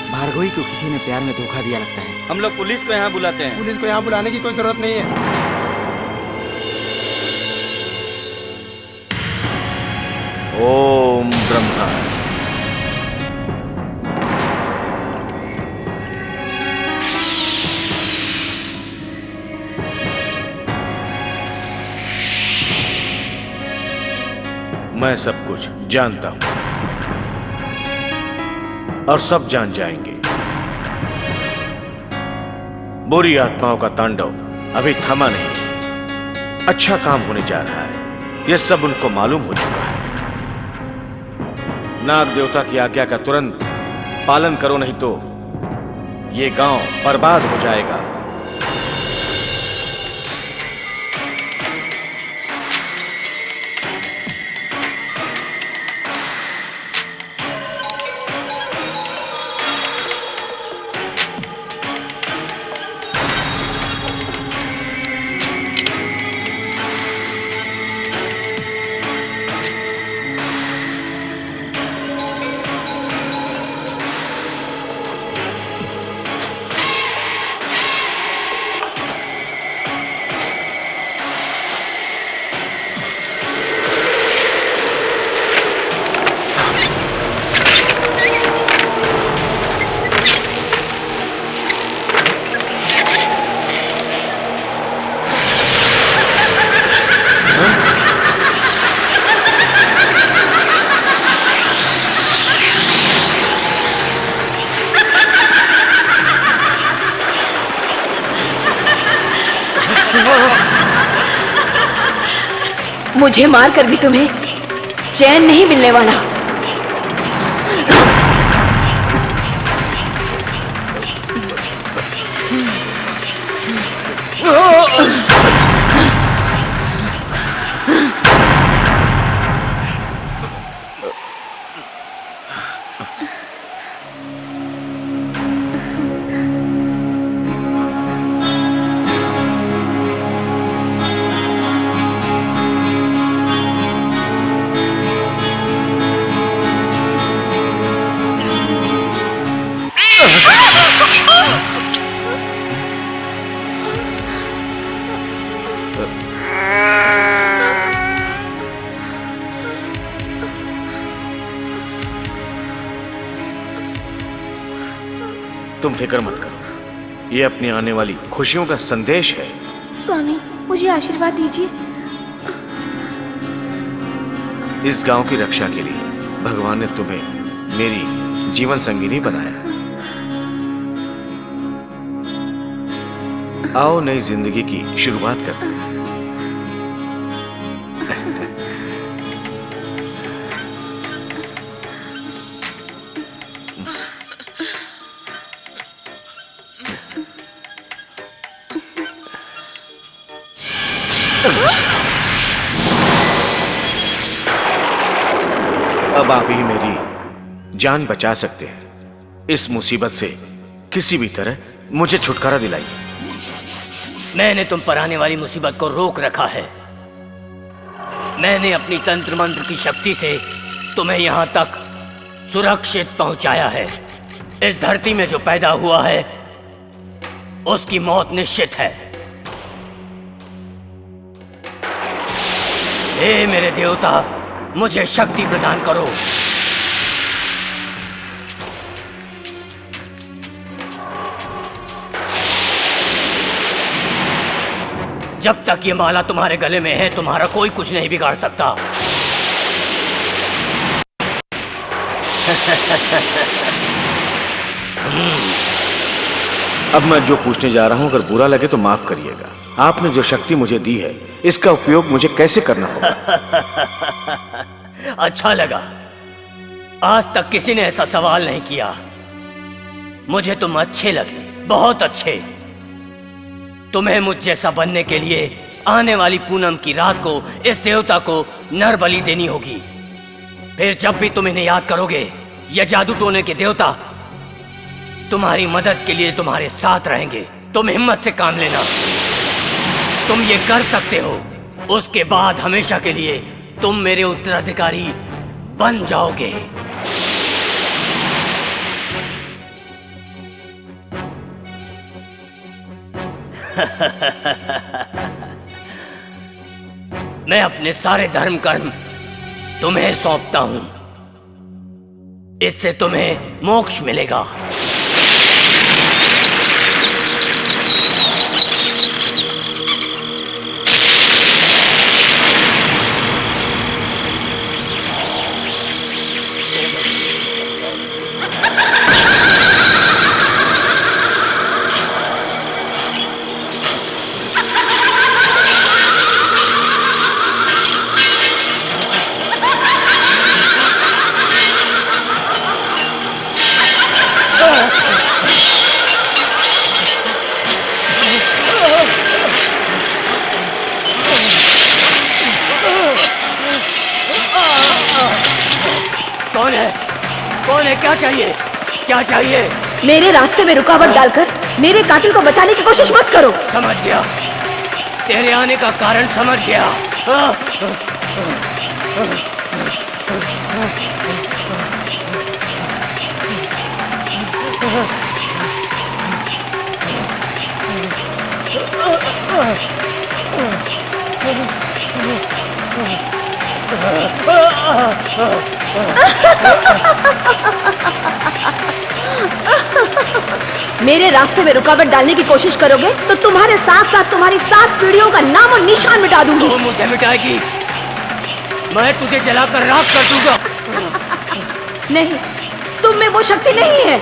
भार्गवी को किसी ने प्यार में धोखा दिया लगता है। हम लोग पुलिस को यहाँ बुलाते हैं। पुलिस को यहाँ बुलाने की कोई जरूरत नहीं है। ओम ब्रह्मा। मैं सब कुछ जानता हूं और सब जान जाएंगे। बुरी आत्माओं का तांडव अभी थमा नहीं। अच्छा काम होने जा रहा है, यह सब उनको मालूम हो चुका है। नाग देवता की आज्ञा का तुरंत पालन करो, नहीं तो ये गांव बर्बाद हो जाएगा। मुझे मारकर भी तुम्हें चैन नहीं मिलने वाला। तुम फिक्र मत करो, ये अपनी आने वाली खुशियों का संदेश है। स्वामी, मुझे आशीर्वाद दीजिए। इस गांव की रक्षा के लिए भगवान ने तुम्हें मेरी जीवन संगिनी बनाया। आओ नई जिंदगी की शुरुआत करते हैं। अब आप ही मेरी जान बचा सकते हैं। इस मुसीबत से किसी भी तरह मुझे छुटकारा दिलाइए। मैंने तुम पर आने वाली मुसीबत को रोक रखा है। मैंने अपनी तंत्र मंत्र की शक्ति से तुम्हें यहां तक सुरक्षित पहुंचाया है। इस धरती में जो पैदा हुआ है उसकी मौत निश्चित है। हे मेरे देवता, मुझे शक्ति प्रदान करो। जब तक ये माला तुम्हारे गले में है, तुम्हारा कोई कुछ नहीं बिगाड़ सकता। अब मैं जो पूछने जा रहा हूं, अगर बुरा लगे तो माफ करिएगा। आपने जो शक्ति मुझे दी है, इसका उपयोग मुझे कैसे करना होगा? अच्छा लगा। आज तक किसी ने ऐसा सवाल नहीं किया। मुझे तुम अच्छे लगे, बहुत अच्छे। तुम्हें मुझ जैसा बनने के लिए आने वाली पूनम की रात को इस देवता को नर बलि देनी होगी। फिर जब भी तुम इन्हें याद करोगे, ये जादू टोने के देवता तुम्हारी मदद के लिए तुम्हारे साथ रहेंगे। तुम हिम्मत से काम लेना, तुम ये कर सकते हो। उसके बाद हमेशा के लिए तुम मेरे उत्तराधिकारी बन जाओगे। मैं अपने सारे धर्म कर्म तुम्हें सौंपता हूं। इससे तुम्हें मोक्ष मिलेगा। कौन है? कौन है? क्या चाहिए? क्या चाहिए? मेरे रास्ते में रुकावट डालकर मेरे कातिल को बचाने की कोशिश मत करो। समझ गया, तेरे आने का कारण समझ गया। मेरे रास्ते में रुकावट डालने की कोशिश करोगे तो तुम्हारे साथ साथ तुम्हारी 7 पीढ़ियों का नाम और निशान मिटा दूंगी। तो मुझे मिटाएगी? मैं तुझे जलाकर राख कर दूंगा। नहीं, तुम में वो शक्ति नहीं है।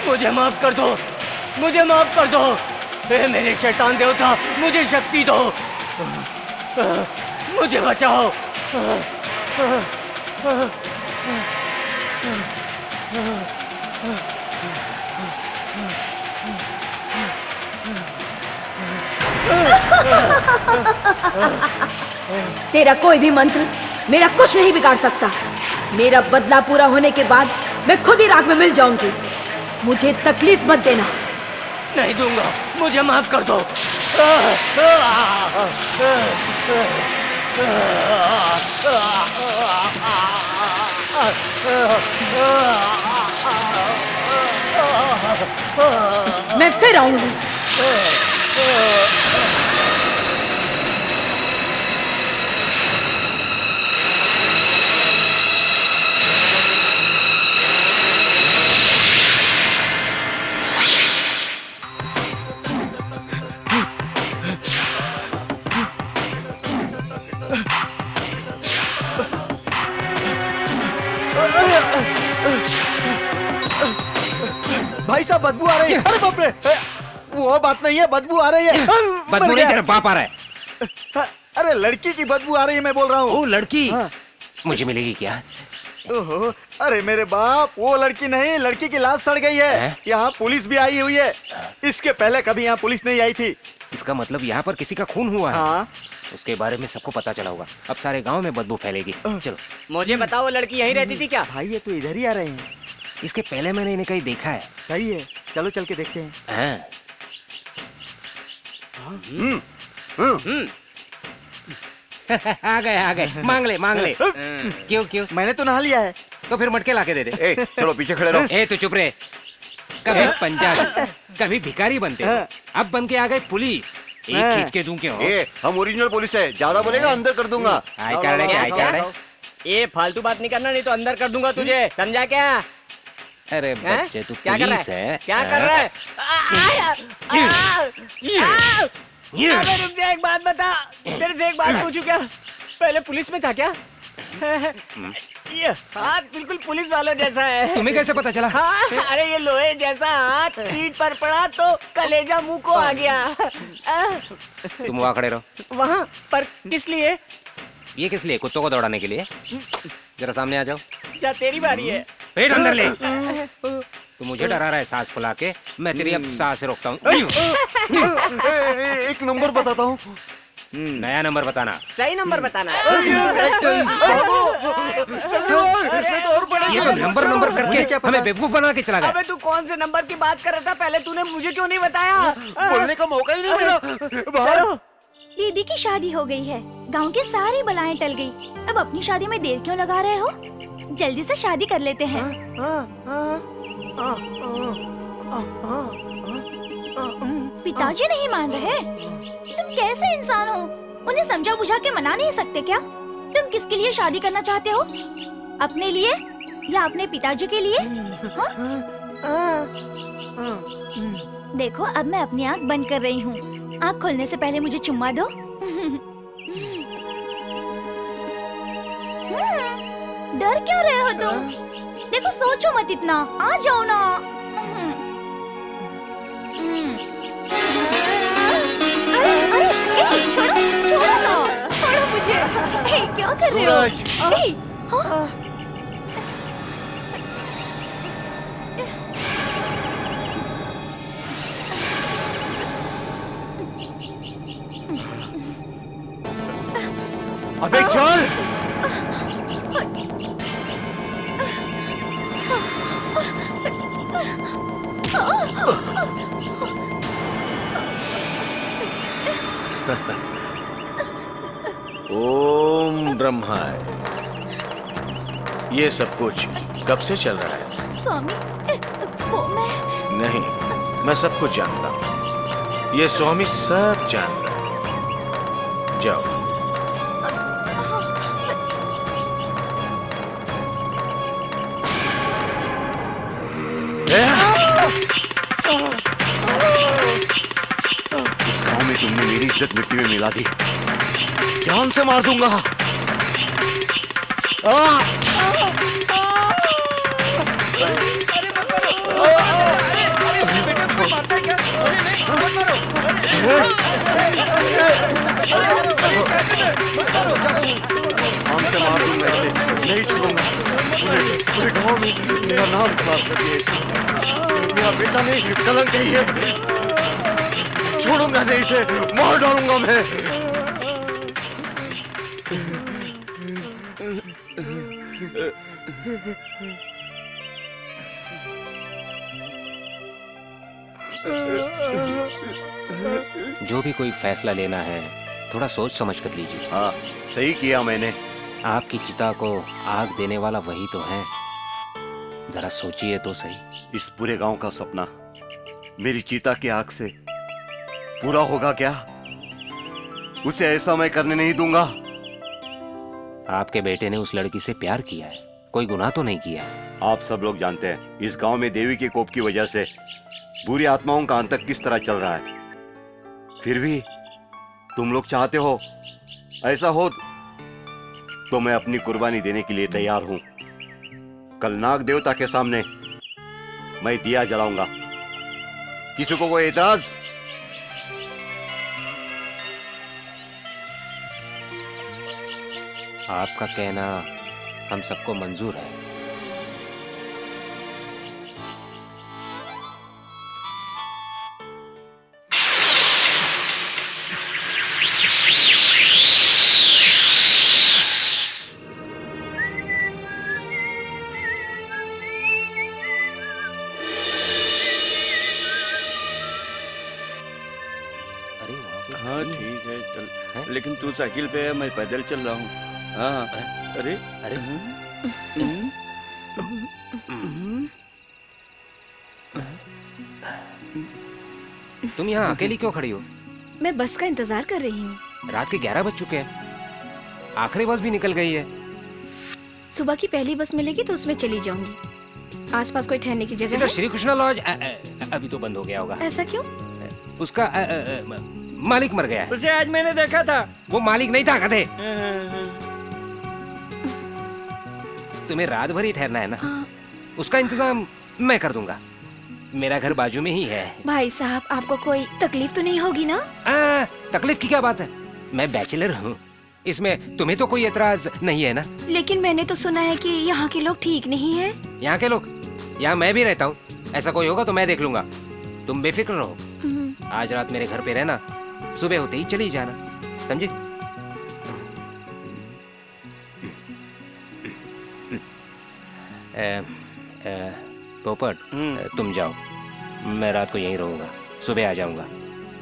मुझे माफ कर दो, मुझे माफ कर दो। हे मेरे शैतान देवता, मुझे शक्ति दो, मुझे बचाओ। तेरा कोई भी मंत्र मेरा कुछ नहीं बिगाड़ सकता। मेरा बदला पूरा होने के बाद मैं खुद ही राख में मिल जाऊंगी। मुझे तकलीफ मत देना। नहीं दूंगा, मुझे माफ कर दो। मैं फिर आऊंगी। भाई साहब बदबू आ रही है। अरे बाप रे, वो बात नहीं है, बदबू आ रही है। बदबू नहीं, तेरा बाप आ रहा है। अरे लड़की की बदबू आ रही है, मैं बोल रहा हूँ। वो लड़की हाँ। मुझे मिलेगी क्या? ओहो, अरे मेरे बाप, वो लड़की नहीं, लड़की की लाश सड़ गई है। यहाँ पुलिस भी आई हुई है। इसके पहले कभी यहाँ पुलिस नहीं आई थी। इसका मतलब यहाँ पर किसी का खून हुआ है। हाँ। उसके बारे में सबको पता चला होगा। अब सारे गांव में बदबू फैलेगी। चलो। मुझे बताओ, लड़की यहीं रहती थी क्या? भाई ये तो इधर ही आ रहे हैं। इसके पहले मैंने इन्हें कहीं देखा है। सही है, चलो चल के देखते हैं। हाँ। आ गए, मांग ले। क्यों? मैंने तो नहा लिया है। तो फिर मटके लाके दे दे। ए, चलो पीछे खड़े रहो। ए तू चुप रहे। कभी पंजाबी, कभी भिखारी बनते हो, अब बन के आ गए पुलिस। एक खींच के दूं क्यों? ए, हम ओरिजिनल पुलिस है, ज्यादा बोलेगा अंदर कर दूंगा। आई कार्ड है। ये फालतू बात नहीं करना, नहीं तो अंदर कर दूंगा तुझे। समझा क्या? अरे बच्चे, तू क्या कर रहा पुलिस है? क्या कर रहा है? अबे रुक जा, एक बात बता। तेरे से एक बात पूछूं क्या? पहले पुलिस में था क्या? ये हाथ बिल्कुल पुलिस वालों जैसा है। तुम्हें कैसे पता चला? हाँ, अरे ये लोहे जैसा हाथ पीठ पर पड़ा तो कलेजा मुंह को आ गया। तुम वहाँ खड़े रहो। वहाँ पर किस लिए? ये किस लिए? कुत्तों को दौड़ाने के लिए। जरा सामने आ जाओ। जा, तेरी बारी है। पेट अंदर ले। तू मुझे डरा रहा है सांस फुला के। मैं तेरी अब सांस रोकता हूँ। एक नंबर बताता हूँ। नया नंबर बताना। सही नंबर बताना। ये तो नंबर करके हमें बेवकूफ बना के चला गया। अबे तू कौन से नंबर की बात कर रहा था? पहले तूने मुझे क्यों नहीं बताया? बोलने का मौका ही नहीं मिला। चलो। दीदी की शादी हो गई है, गांव की सारी बलाएं टल गई। अब अपनी शादी में देर क्यों लगा रहे हो? जल्दी से शादी कर लेते हैं। पिताजी नहीं मान रहे। तुम कैसे इंसान हो? उन्हें समझा बुझा के मना नहीं सकते क्या? तुम किसके लिए शादी करना चाहते हो? अपने लिए या अपने पिताजी के लिए? देखो, अब मैं अपनी आँख बंद कर रही हूँ। आँख खोलने से पहले मुझे चुम्मा दो। डर क्यों रहे हो तुम? देखो, सोचो मत इतना, आ जाओ ना। अरे अरे, छोड़ो छोड़ो ना, छोड़ो मुझे। क्या कर रहे हो? हाँ? अबे चल। ओम ब्रह्माय। ये सब कुछ कब से चल रहा है? स्वामी, वो नहीं, मैं सब कुछ जानता हूँ। ये स्वामी सब जानता है। जाओ। इस गांव में तुमने मेरी इज्जत मिट्टी में मिला दी। जान से मार दूंगा। जान से मार दूंगा इसे, नहीं छोड़ूंगा। पूरे गांव में मेरा नाम खराब कर दिया इसने। मेरा बेटा नहीं, कलंक है ये। छोड़ूंगा नहीं इसे, मार डालूंगा मैं। जो भी कोई फैसला लेना है थोड़ा सोच समझ कर लीजिए। हाँ, सही किया मैंने। आपकी चिता को आग देने वाला वही तो है। जरा सोचिए तो सही। इस पूरे गांव का सपना मेरी चीता की आग से पूरा होगा क्या? उसे ऐसा मैं करने नहीं दूंगा। आपके बेटे ने उस लड़की से प्यार किया है, कोई गुनाह तो नहीं किया। आप सब लोग जानते हैं इस गांव में देवी के कोप की वजह से बुरी आत्माओं का अंत किस तरह चल रहा है। फिर भी तुम लोग चाहते हो ऐसा हो तो मैं अपनी कुर्बानी देने के लिए तैयार हूं। कल नाग देवता के सामने मैं दिया जलाऊंगा। किसी को कोई एतराज? आपका कहना हम सबको मंजूर है। हाँ ठीक है, चल। लेकिन तू साइकिल पे है, मैं पैदल चल रहा हूँ। हाँ। अरे अरे तुम यहाँ अकेली क्यों खड़ी हो? मैं बस का इंतजार कर रही हूँ। रात के 11 बज चुके हैं, आखिरी बस भी निकल गई है। सुबह की पहली बस मिलेगी तो उसमें चली जाऊंगी। आसपास कोई ठहरने की जगह इधर है? श्री कृष्णा लॉज अभी तो बंद हो गया होगा। ऐसा क्यों? उसका मालिक मर गया है। उसे आज मैंने देखा था। वो मालिक नहीं था, गधे। तुम्हें रात भर ही ठहरना है ना? हाँ। उसका इंतजाम मैं कर दूंगा। मेरा घर बाजू में ही है। भाई साहब, आपको कोई तकलीफ तो नहीं होगी ना? तकलीफ की क्या बात है, मैं बैचलर हूँ। इसमें तुम्हें तो कोई एतराज नहीं है ना? लेकिन मैंने तो सुना है कि यहाँ के लोग ठीक नहीं हैं। यहाँ के लोग? यहाँ मैं भी रहता हूँ। ऐसा कोई होगा तो मैं देख लूंगा, तुम बेफिक्र रहो। आज रात मेरे घर पे रहना, सुबह होते ही चली जाना, समझे? पोपट, तुम जाओ, मैं रात को यहीं रहूंगा, सुबह आ जाऊंगा।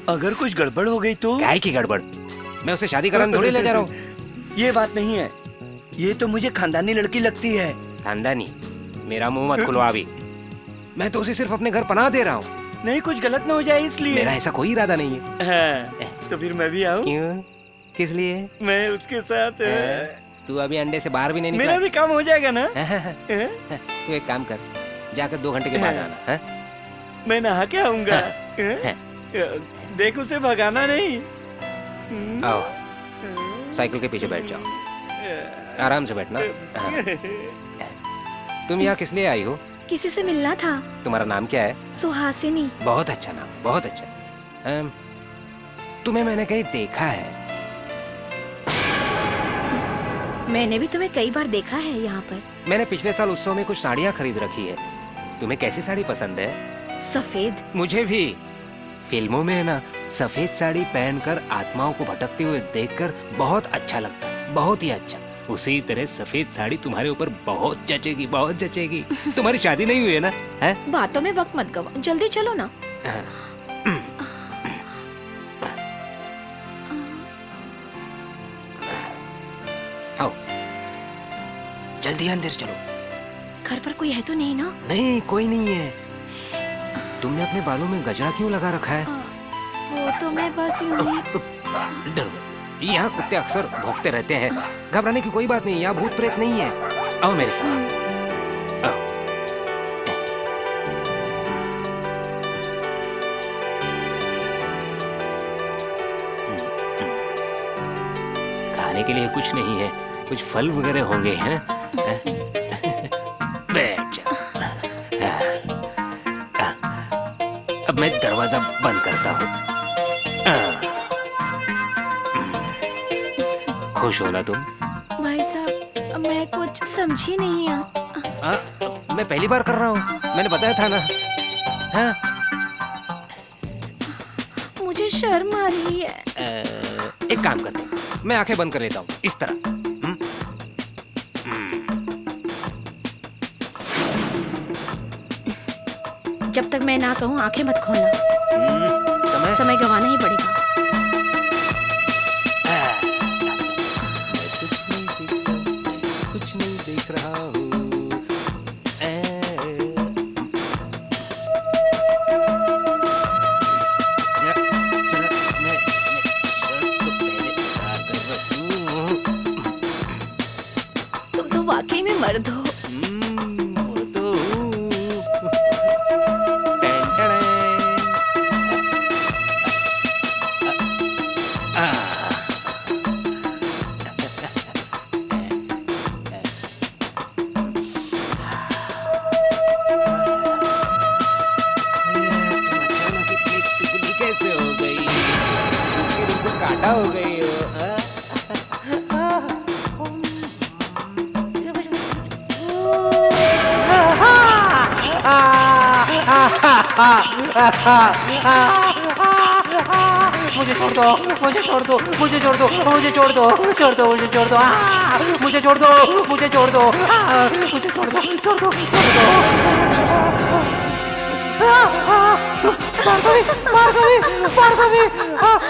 अगर कुछ गड़बड़ हो गई तो? क्या की गड़बड़? मैं उसे शादी कराने थोड़ी ले जा रहा हूँ। ये बात नहीं है, ये तो मुझे खानदानी लड़की लगती है। खानदानी? मेरा मुंह मत खुलवा अभी, मैं तो उसे सिर्फ अपने घर पनाह दे रहा हूँ। नहीं, कुछ गलत ना हो जाए इसलिए। मेरा ऐसा कोई इरादा नहीं है। हाँ, तो फिर मैं भी आऊँ? क्यों? किस लिए? मैं उसके साथ। तू अभी अंडे से बाहर भी नहीं निकला। मेरा भी काम हो जाएगा ना? तू एक काम कर, जाकर 2 घंटे के बाद आना। मैं नहा के आऊंगा। देख, उसे भगाना नहीं। आओ, साइकिल के पीछे बैठ जाओ, आराम से बैठना। तुम यहाँ किस लिए आई हो? किसी से मिलना था। तुम्हारा नाम क्या है? सुहासिनी। बहुत अच्छा नाम, बहुत अच्छा। तुम्हें मैंने कहीं देखा है। मैंने भी तुम्हें कई बार देखा है यहाँ पर। मैंने पिछले साल उत्सव में कुछ साड़ियाँ खरीद रखी है। तुम्हें कैसी साड़ी पसंद है? सफेद। मुझे भी। फिल्मों में ना सफेद साड़ी पहनकर आत्माओं को भटकते हुए देखकर बहुत अच्छा लगता है, बहुत ही अच्छा। उसी तरह सफेद साड़ी तुम्हारे ऊपर बहुत जचेगी, बहुत जचेगी। तुम्हारी शादी नहीं हुई है ना? है? बातों में वक्त मत गवा, जल्दी चलो ना। आओ, जल्दी अंदर चलो। घर पर कोई है तो नहीं ना? नहीं, कोई नहीं है। तुमने अपने बालों में गजरा क्यों लगा रखा है? वो तो मैं बस यूं ही। डर, यहाँ कुत्ते अक्सर भौंकते रहते हैं। घबराने की कोई बात नहीं, यहाँ भूत प्रेत नहीं है। आओ मेरे साथ, आओ। खाने के लिए कुछ नहीं है, कुछ फल वगैरह होंगे, हैं? बैठ जा। अब मैं दरवाजा बंद करता हूँ। खुश हो ना तुम? भाई साहब, मैं कुछ समझी नहीं। मैं पहली बार कर रहा हूँ, मैंने बताया था ना। हाँ? मुझे शर्म आ रही है। एक काम करते हैं, मैं आंखें बंद कर लेता हूँ, इस तरह। जब तक मैं ना कहूँ आंखें मत खोलना। समय गंवाना ही पड़ेगा। कुछ नहीं देख रहा हूँ। तुम तो वाकई में मर्द हो। मुझे छोड़ दो, मुझे छोड़ दो, मुझे छोड़ दो, मुझे छोड़ दो, छोड़ दो, मुझे छोड़ दो, मुझे छोड़ दो, मुझे छोड़ दो, मुझे छोड़ दो, छोड़ दो, छोड़ दो। भार्गवी, भार्गवी, भार्गवी,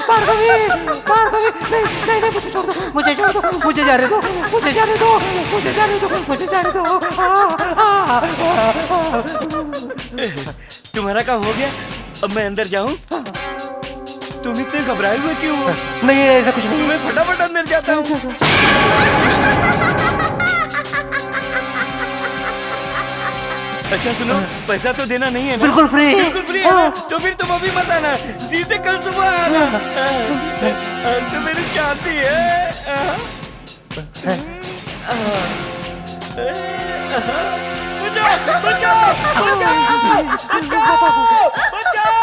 भार्गवी, भार्गवी, नहीं, नहीं, नहीं, मुझे छोड़ दो, मुझे छोड़ दो, मुझे जाने दो, मुझे जाने दो, मुझे जाने दो, मुझे जाने दो। तुम्हारा काम हो गया, अब मैं अंदर जाऊं? तुम इतने घबराए हुए क्यों हो? नहीं, ऐसा कुछ नहीं। मैं फटाफट अंदर जाता हूँ। अच्छा सुनो, पैसा तो देना नहीं है ना? बिल्कुल फ्री। बिल्कुल फ्री है ना? तो फिर तुम अभी मत आना, सीधे कल सुबह आना। तो मेरी शादी है। बचाओ, बचाओ, बचाओ, बचाओ।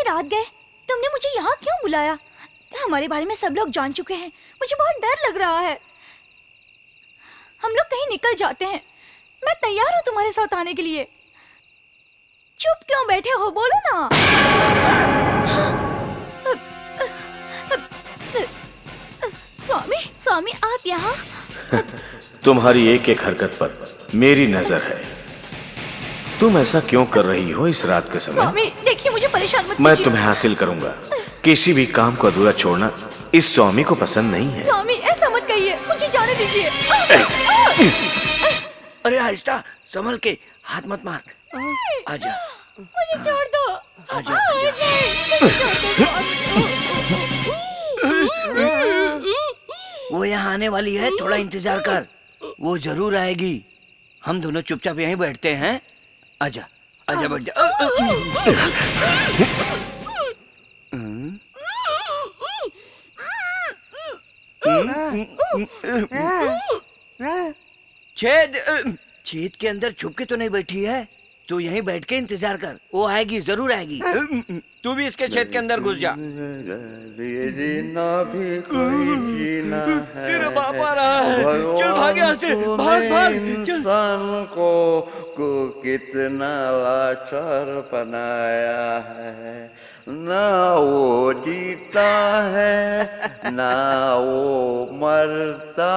रात गए तुमने मुझे यहाँ क्यों बुलाया? हमारे बारे में सब लोग जान चुके हैं। मुझे बहुत डर लग रहा है। हम लोग कहीं निकल जाते हैं। मैं तैयार हूँ तुम्हारे साथ आने के लिए। चुप क्यों बैठे हो, बोलो ना। स्वामी, स्वामी आप यहाँ? तुम्हारी एक एक हरकत पर मेरी नजर है। तुम ऐसा क्यों कर रही हो इस रात के समय? स्वामी देखिए, मुझे परेशान मत मैं कीजिए। तुम्हें हासिल करूंगा। किसी भी काम को अधूरा छोड़ना इस स्वामी को पसंद नहीं है। स्वामी ऐसा मत कहिए, मुझे जाने दीजिए। अरे आहिस्ता, संभल के, हाथ मत मार। आजा, मुझे छोड़ दो। आजा, वो यहाँ आने वाली है, थोड़ा इंतजार कर। वो जरूर आएगी। हम दोनों चुपचाप यहीं बैठते हैं। आजा, आजा, बैठ जा। छेद के अंदर छुप के तो नहीं बैठी है। तू यहीं बैठ के इंतजार कर, वो आएगी, जरूर आएगी। तू भी इसके छेद के अंदर घुस जा। जीना भी कोई जीना है। तेरा बाप आ रहा है, चल भाग यहाँ से, भाग भाग चल। इंसान को कितना लाचार बनाया है। ना वो जीता है ना वो मरता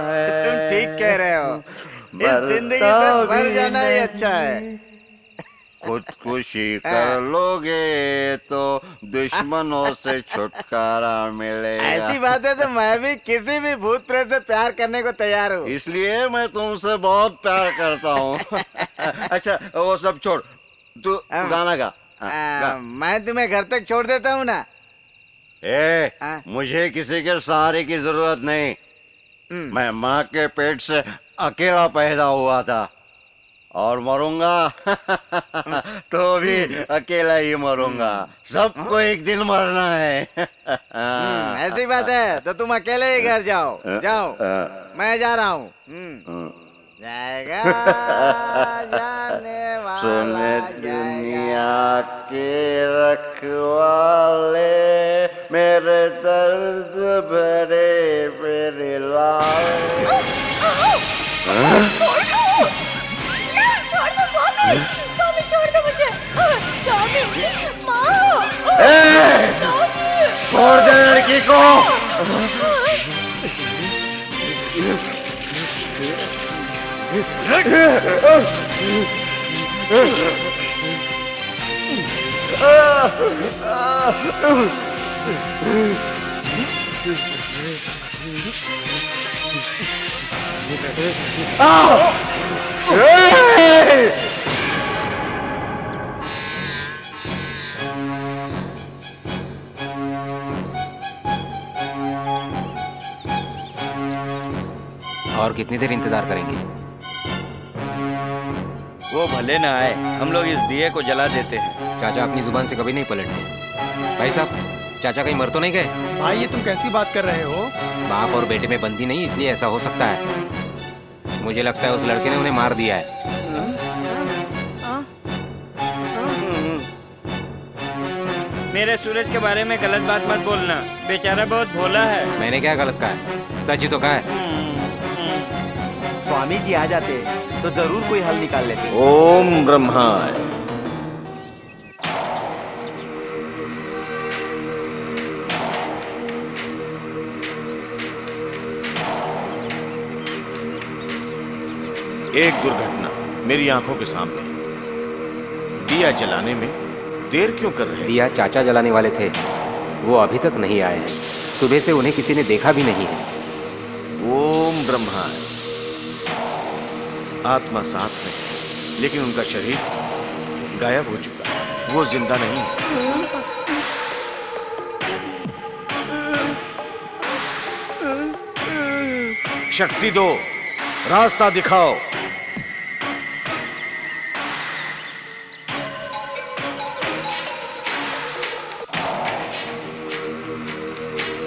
है। तुम ठीक कह रहे हो। इस जिंदगी से मर जाना ही अच्छा है। खुदकुशी कर लोगे तो दुश्मनों से छुटकारा मिलेगा। ऐसी बात है तो मैं भी किसी भी भूत प्रेत से प्यार करने को तैयार हूँ। इसलिए मैं तुमसे बहुत प्यार करता हूँ। अच्छा वो सब छोड़, तू गाना गा। मैं तुम्हें घर तक छोड़ देता हूँ ना। मुझे किसी के सहारे की जरूरत नहीं। मैं माँ के पेट से अकेला पैदा हुआ था और मरूंगा तो भी अकेला ही मरूंगा। सबको एक दिन मरना है। ऐसी बात है तो तुम अकेले ही घर जाओ। जाओ, मैं जा रहा हूँ। जाएगा जाने वाला, सुने दुनिया के रखवाले, मेरे दर्द भरे मेरे लाल। स्वामी छोड़ दो मुझे। स्वामी, माँ, छोड़ दे लड़की को। और कितनी देर इंतजार करेंगे? वो भले ना आए, हम लोग इस दिए को जला देते हैं। चाचा अपनी जुबान से कभी नहीं पलटते। भाई साहब, चाचा कहीं मर तो नहीं गए? भाई ये तुम कैसी बात कर रहे हो? बाप और बेटे में बनती नहीं, इसलिए ऐसा हो सकता है। मुझे लगता है उस लड़के ने उन्हें मार दिया है। मेरे सूरज के बारे में गलत बात मत बोलना, बेचारा बहुत भोला है। मैंने क्या गलत कहा है? सच ही तो कहा है। स्वामी जी आ जाते तो जरूर कोई हल निकाल लेते। ओम ब्रह्माय। एक दुर्घटना मेरी आंखों के सामने। दिया जलाने में देर क्यों कर रहे हैं? दिया चाचा जलाने वाले थे, वो अभी तक नहीं आए हैं। सुबह से उन्हें किसी ने देखा भी नहीं है। ओम ब्रह्माय। आत्मा साथ में है, लेकिन उनका शरीर गायब हो चुका है। वो जिंदा नहीं है। शक्ति दो, रास्ता दिखाओ।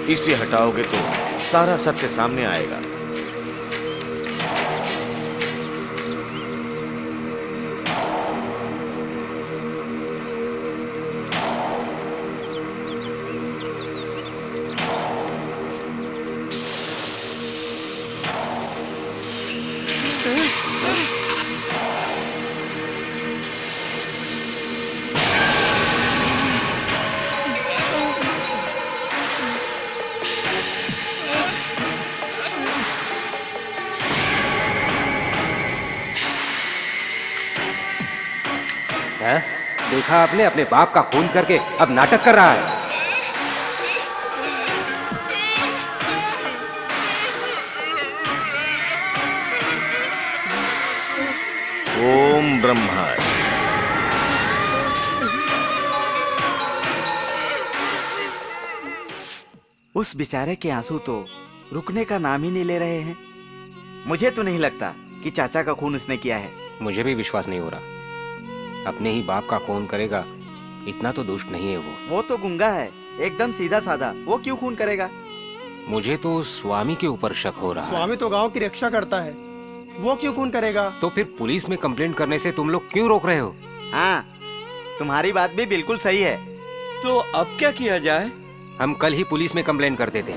इसे हटाओगे तो सारा सत्य सामने आएगा। देखा आपने, अपने बाप का खून करके अब नाटक कर रहा है। ओम ब्रह्मा। उस बेचारे के आंसू तो रुकने का नाम ही नहीं ले रहे हैं। मुझे तो नहीं लगता कि चाचा का खून उसने किया है। मुझे भी विश्वास नहीं हो रहा। अपने ही बाप का खून करेगा, इतना तो दुष्ट नहीं है वो। वो तो गुंगा है, एकदम सीधा साधा। वो क्यों खून करेगा? मुझे तो स्वामी के ऊपर शक हो रहा है। स्वामी तो गांव की रक्षा करता है, वो क्यों खून करेगा? तो फिर पुलिस में कंप्लेंट करने से तुम लोग क्यों रोक रहे हो? हाँ, तुम्हारी बात भी बिल्कुल सही है। तो अब क्या किया जाए? हम कल ही पुलिस में कंप्लेंट कर देते।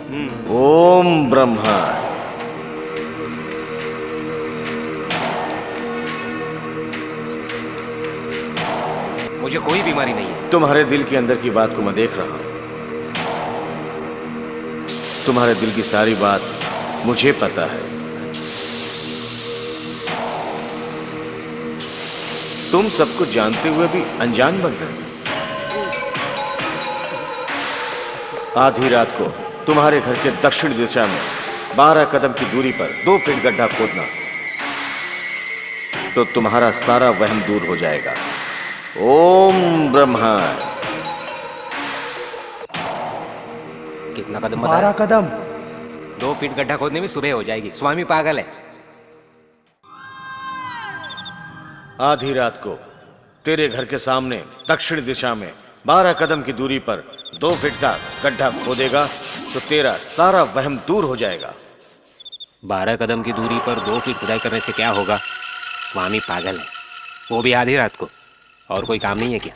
ओम ब्रह्मा। मुझे कोई बीमारी नहीं है। तुम्हारे दिल के अंदर की बात को मैं देख रहा हूं। तुम्हारे दिल की सारी बात मुझे पता है। तुम सबको जानते हुए भी अनजान बन गए। आधी रात को तुम्हारे घर के दक्षिण दिशा में 12 कदम की दूरी पर 2 फीट गड्ढा खोदना, तो तुम्हारा सारा वहम दूर हो जाएगा। ओम ब्रह्मा। कितना कदम? 12 कदम। 2 फीट गड्ढा खोदने में सुबह हो जाएगी। स्वामी पागल है। आधी रात को तेरे घर के सामने दक्षिण दिशा में 12 कदम की दूरी पर 2 फीट का गड्ढा खोदेगा तो तेरा सारा वहम दूर हो जाएगा। 12 कदम की दूरी पर 2 फीट खुदाई करने से क्या होगा? स्वामी पागल है, वो भी आधी रात को। और कोई काम नहीं है क्या?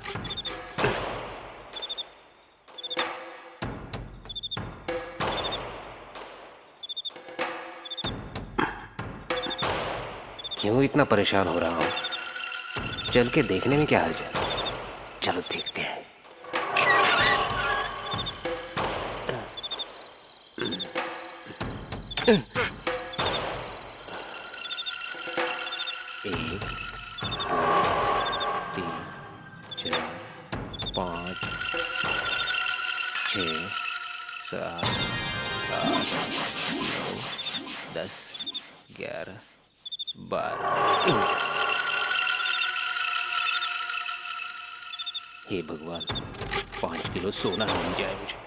क्यों इतना परेशान हो रहा हूं? चल के देखने में क्या हर्ज है? चलो देखते हैं। एक, 2, 3, 4, 5, 6, 7, 8, 9, 10, 11, 12। हे भगवान, 5 किलो सोना मिल जाए मुझे।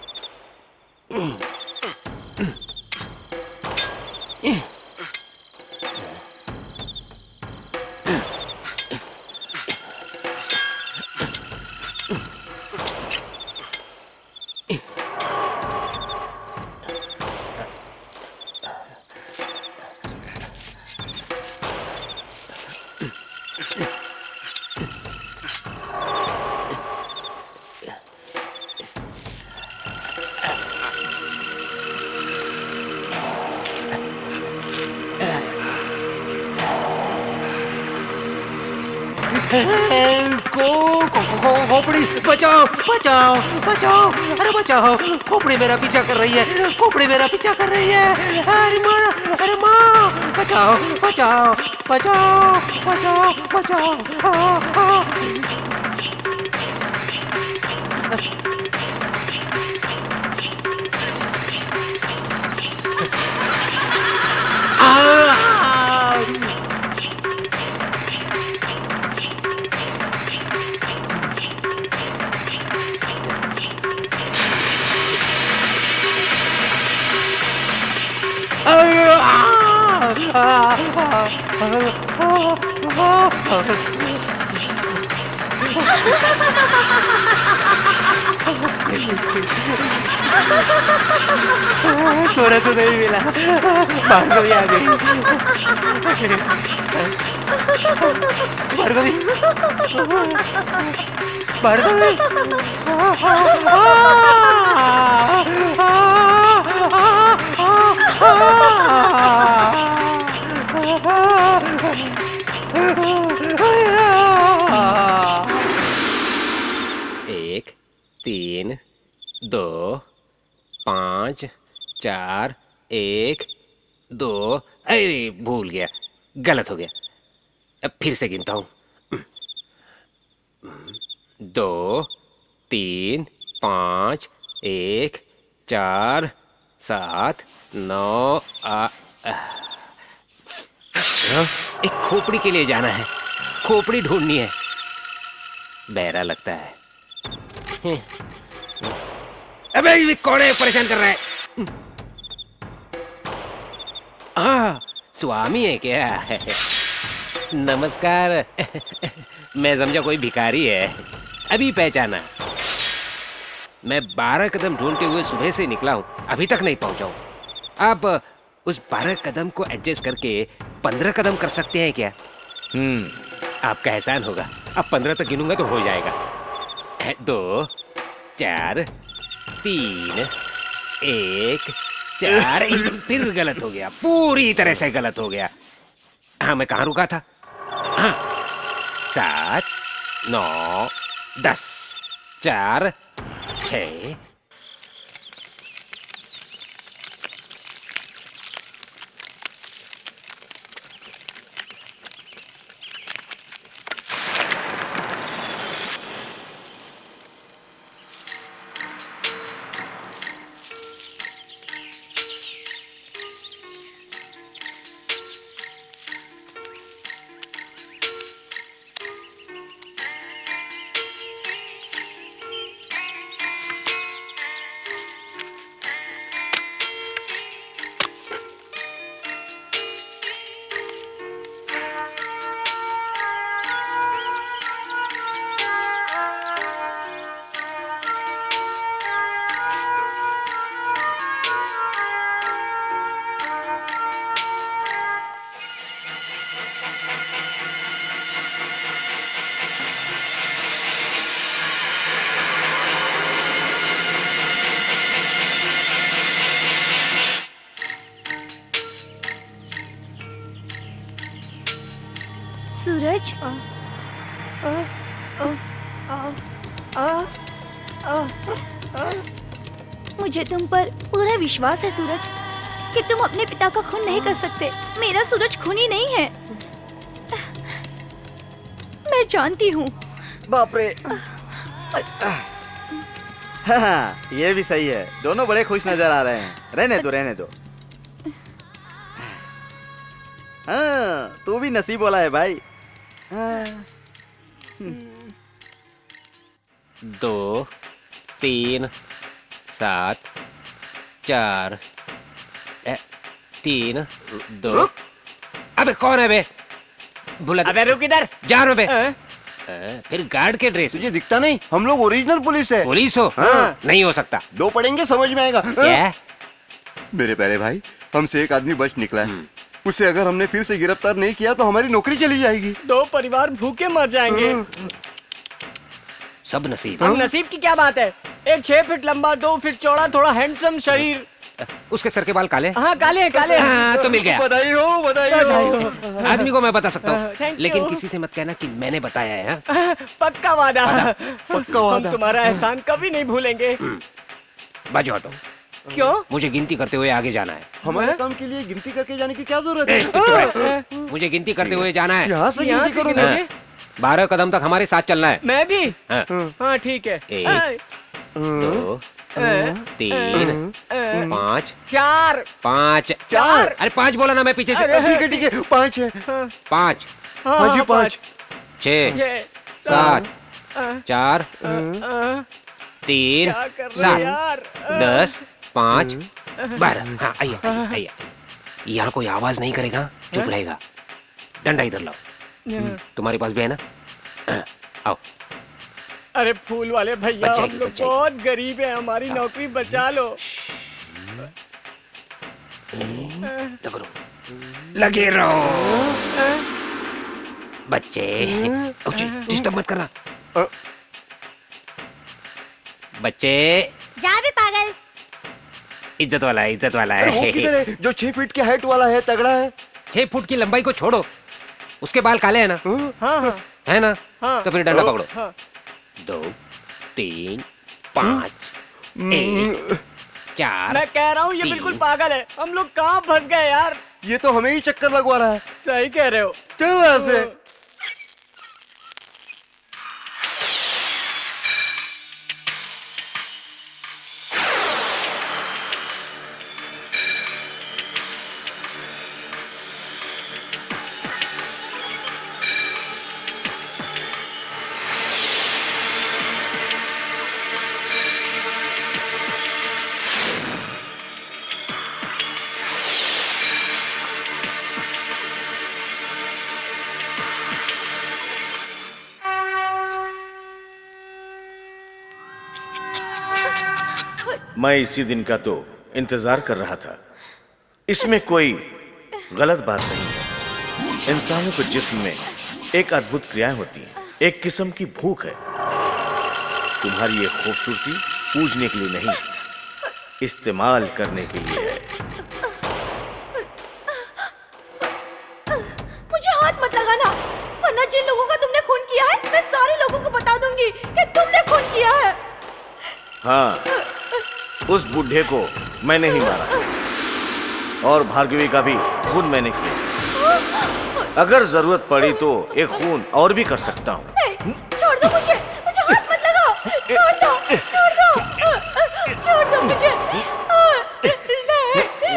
खोपड़ी बचाओ बचाओ बचाओ, अरे बचाओ, खोपड़ी मेरा पीछा कर रही है, खोपड़ी मेरा पीछा कर रही है। अरे माँ, अरे माँ, बचाओ बचाओ बचाओ बचाओ बचाओ। सोना तो नहीं मिला, भार्गवी आ गई। भार्गवी, भार्गवी, एक, 3, 2, 5, 4, 1, 2। अरे भूल गया, गलत हो गया। अब फिर से गिनता हूं। 2 3 5 1 4 7 9 एक खोपड़ी के लिए जाना है, खोपड़ी ढूंढनी है। बहरा लगता है। अबे ये कौन है, परेशान कर रहा है? स्वामी है क्या? नमस्कार। मैं समझा कोई भिखारी है, अभी पहचाना। मैं 12 कदम ढूंढते हुए सुबह से निकला हूँ, अभी तक नहीं पहुंचा हूँ। आप उस 12 कदम को एडजस्ट करके 15 कदम कर सकते हैं क्या? आपका एहसान होगा। अब 15 तक गिनूंगा तो हो जाएगा। 2 4 3 1 4। फिर गलत हो गया, पूरी तरह से गलत हो गया। हाँ, मैं कहाँ रुका था? हाँ, 7 9 10 4 6। सूरज, मुझे तुम पर पूरा विश्वास है सूरज कि तुम अपने पिता का खून नहीं कर सकते। मेरा सूरज खूनी नहीं है, मैं जानती हूँ। बाप रे। हाँ, ये भी सही है, दोनों बड़े खुश नजर आ रहे हैं। रहने दो, रहने दो। हाँ, तू भी नसीब वाला है भाई। 2 3 7 4 3 2। अबे कौन है बे? बुला। अबे रुक इधर, जा रहा बे। फिर गार्ड के ड्रेस। तुझे दिखता नहीं? हम लोग ओरिजिनल पुलिस है। पुलिस हो? हाँ। नहीं हो सकता। 2 पढ़ेंगे समझ में आएगा। क्या? मेरे प्यारे भाई, हमसे एक आदमी बच निकला है। उसे अगर हमने फिर से गिरफ्तार नहीं किया तो हमारी नौकरी चली जाएगी। 2 परिवार भूखे मर जाएंगे। सब नसीब। अब नसीब की क्या बात है? एक 6 फीट लंबा, 2 फीट चौड़ा, थोड़ा हैंडसम शरीर। उसके सर के बाल काले। हाँ, काले हैं, काले हैं। हाँ, तो मिल गया। बधाई हो, बधाई हो। आदमी को मैं बता सकता हूँ, Thank लेकिन you। किसी से मत कहना कि मैंने बताया है। हाँ? पक्का वादा। पक्का वादा। हम तुम्हारा एहसान कभी नहीं भूलेंगे। बाजू हटो। क्यों? मुझे गिनती करते हुए आगे जाना है। हमारे काम के लिए गिनती करके जाने की क्या जरूरत ए, है? चुप रह। मुझे गिनती करते हुए जाना है। यहाँ से यहाँ गिनती से करोगे? गिनोगे? 12 कदम तक हमारे साथ चलना है। मैं भी। हाँ। हाँ, ठीक है। 1 2 3 5 4 5 4। अरे 5 बोला ना मैं पीछे से। ठीक है, 5 है। 5 हाँ जी, 5 6 7 4 3 7 10 5 12। हाँ, आइए आइए आइए। यहाँ कोई आवाज नहीं करेगा, चुप रहेगा। डंडा इधर लाओ। तुम्हारे पास भी है ना? आओ। अरे फूल वाले भैया, बच हम जाएगी, लोग बच जाएगी। बहुत गरीब हैं, हमारी नौकरी बचा लो। लगे रहो बच्चे। डिस्टर्ब मत करना बच्चे। जा बे पागल। इज्जत वाला है, इज्जत वाला अरे वो है। किधर है? जो 6 फीट के हाइट वाला है, तगड़ा है। 6 फुट की लंबाई को छोड़ो, उसके बाल काले हैं ना? हाँ हाँ है ना? हाँ। तो फिर डंडा पकड़ो। हाँ। 2 3 5 1 4। मैं कह रहा हूँ ये 3। बिल्कुल पागल है। हम लोग कहाँ फंस गए यार? ये तो हमें ही चक्कर लगवा रहा है। सही कह रहे हो। चल वहां से। मैं इसी दिन का तो इंतजार कर रहा था। इसमें कोई गलत बात नहीं है। इंसानों के जिस्म में एक अद्भुत क्रियाएं होती हैं, एक किस्म की भूख है। तुम्हारी ये खूबसूरती पूजने के लिए नहीं, इस्तेमाल करने के लिए है। मुझे हाथ मत लगाना, वरना जिन लोगों का तुमने खून किया है मैं सारे लोगों को बता दूंगी कि तुमने खून किया है। हाँ, उस बुढ़े को मैंने ही मारा और भार्गवी का भी खून मैंने किया। अगर जरूरत पड़ी तो एक खून और भी कर सकता हूँ। नहीं, छोड़ दो मुझे हाथ मत लगाओ, छोड़ दो, छोड़ दो मुझे।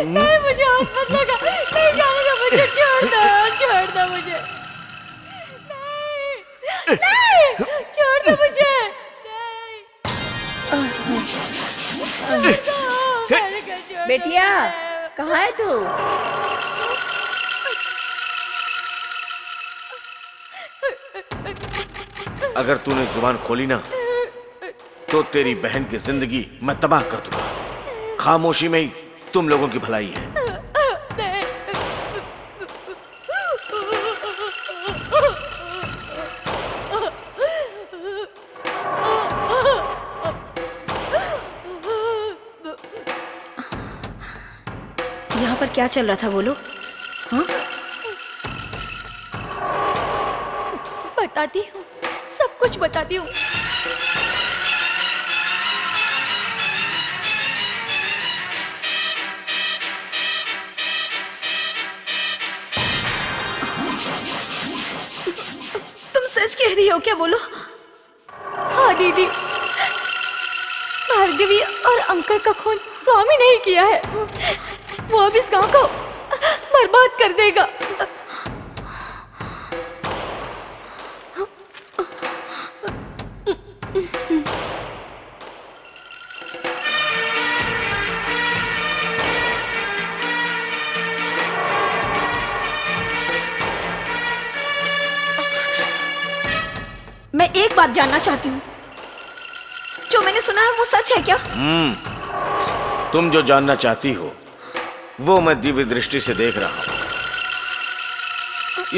नहीं, मुझे हाथ मत लगा, नहीं जाने दो मुझे, छोड़ दो मुझे, नहीं, छोड़ दो मुझे, बेटिया, कहाँ है तू? अगर तूने जुबान खोली ना तो तेरी बहन की जिंदगी मैं तबाह कर दूंगा। खामोशी में ही तुम लोगों की भलाई है। यहाँ पर क्या चल रहा था बोलो? हाँ? बताती हूँ, सब कुछ बताती हूँ। तुम सच कह रही हो क्या? बोलो। हाँ दीदी, भार्गवी और अंकल का खून स्वामी नहीं किया है। वो अब इस गांव को बर्बाद कर देगा। मैं एक बात जानना चाहती हूँ, जो मैंने सुना है वो सच है क्या? तुम जो जानना चाहती हो वो मैं दिव्य दृष्टि से देख रहा हूं।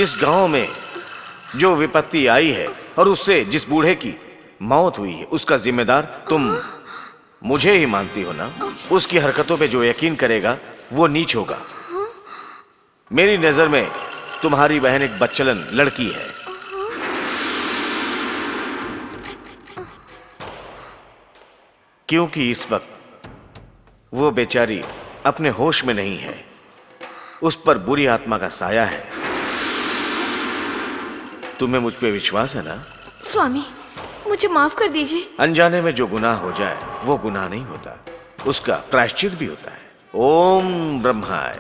इस गांव में जो विपत्ति आई है और उससे जिस बूढ़े की मौत हुई है उसका जिम्मेदार तुम मुझे ही मानती हो ना? उसकी हरकतों पे जो यकीन करेगा वो नीच होगा। मेरी नजर में तुम्हारी बहन एक बच्चलन लड़की है। क्योंकि इस वक्त वो बेचारी अपने होश में नहीं है, उस पर बुरी आत्मा का साया है। तुम्हें मुझ पे विश्वास है ना? स्वामी, मुझे माफ कर दीजिए। अनजाने में जो गुनाह हो जाए वो गुनाह नहीं होता, उसका प्रायश्चित भी होता है। ओम ब्रह्माय।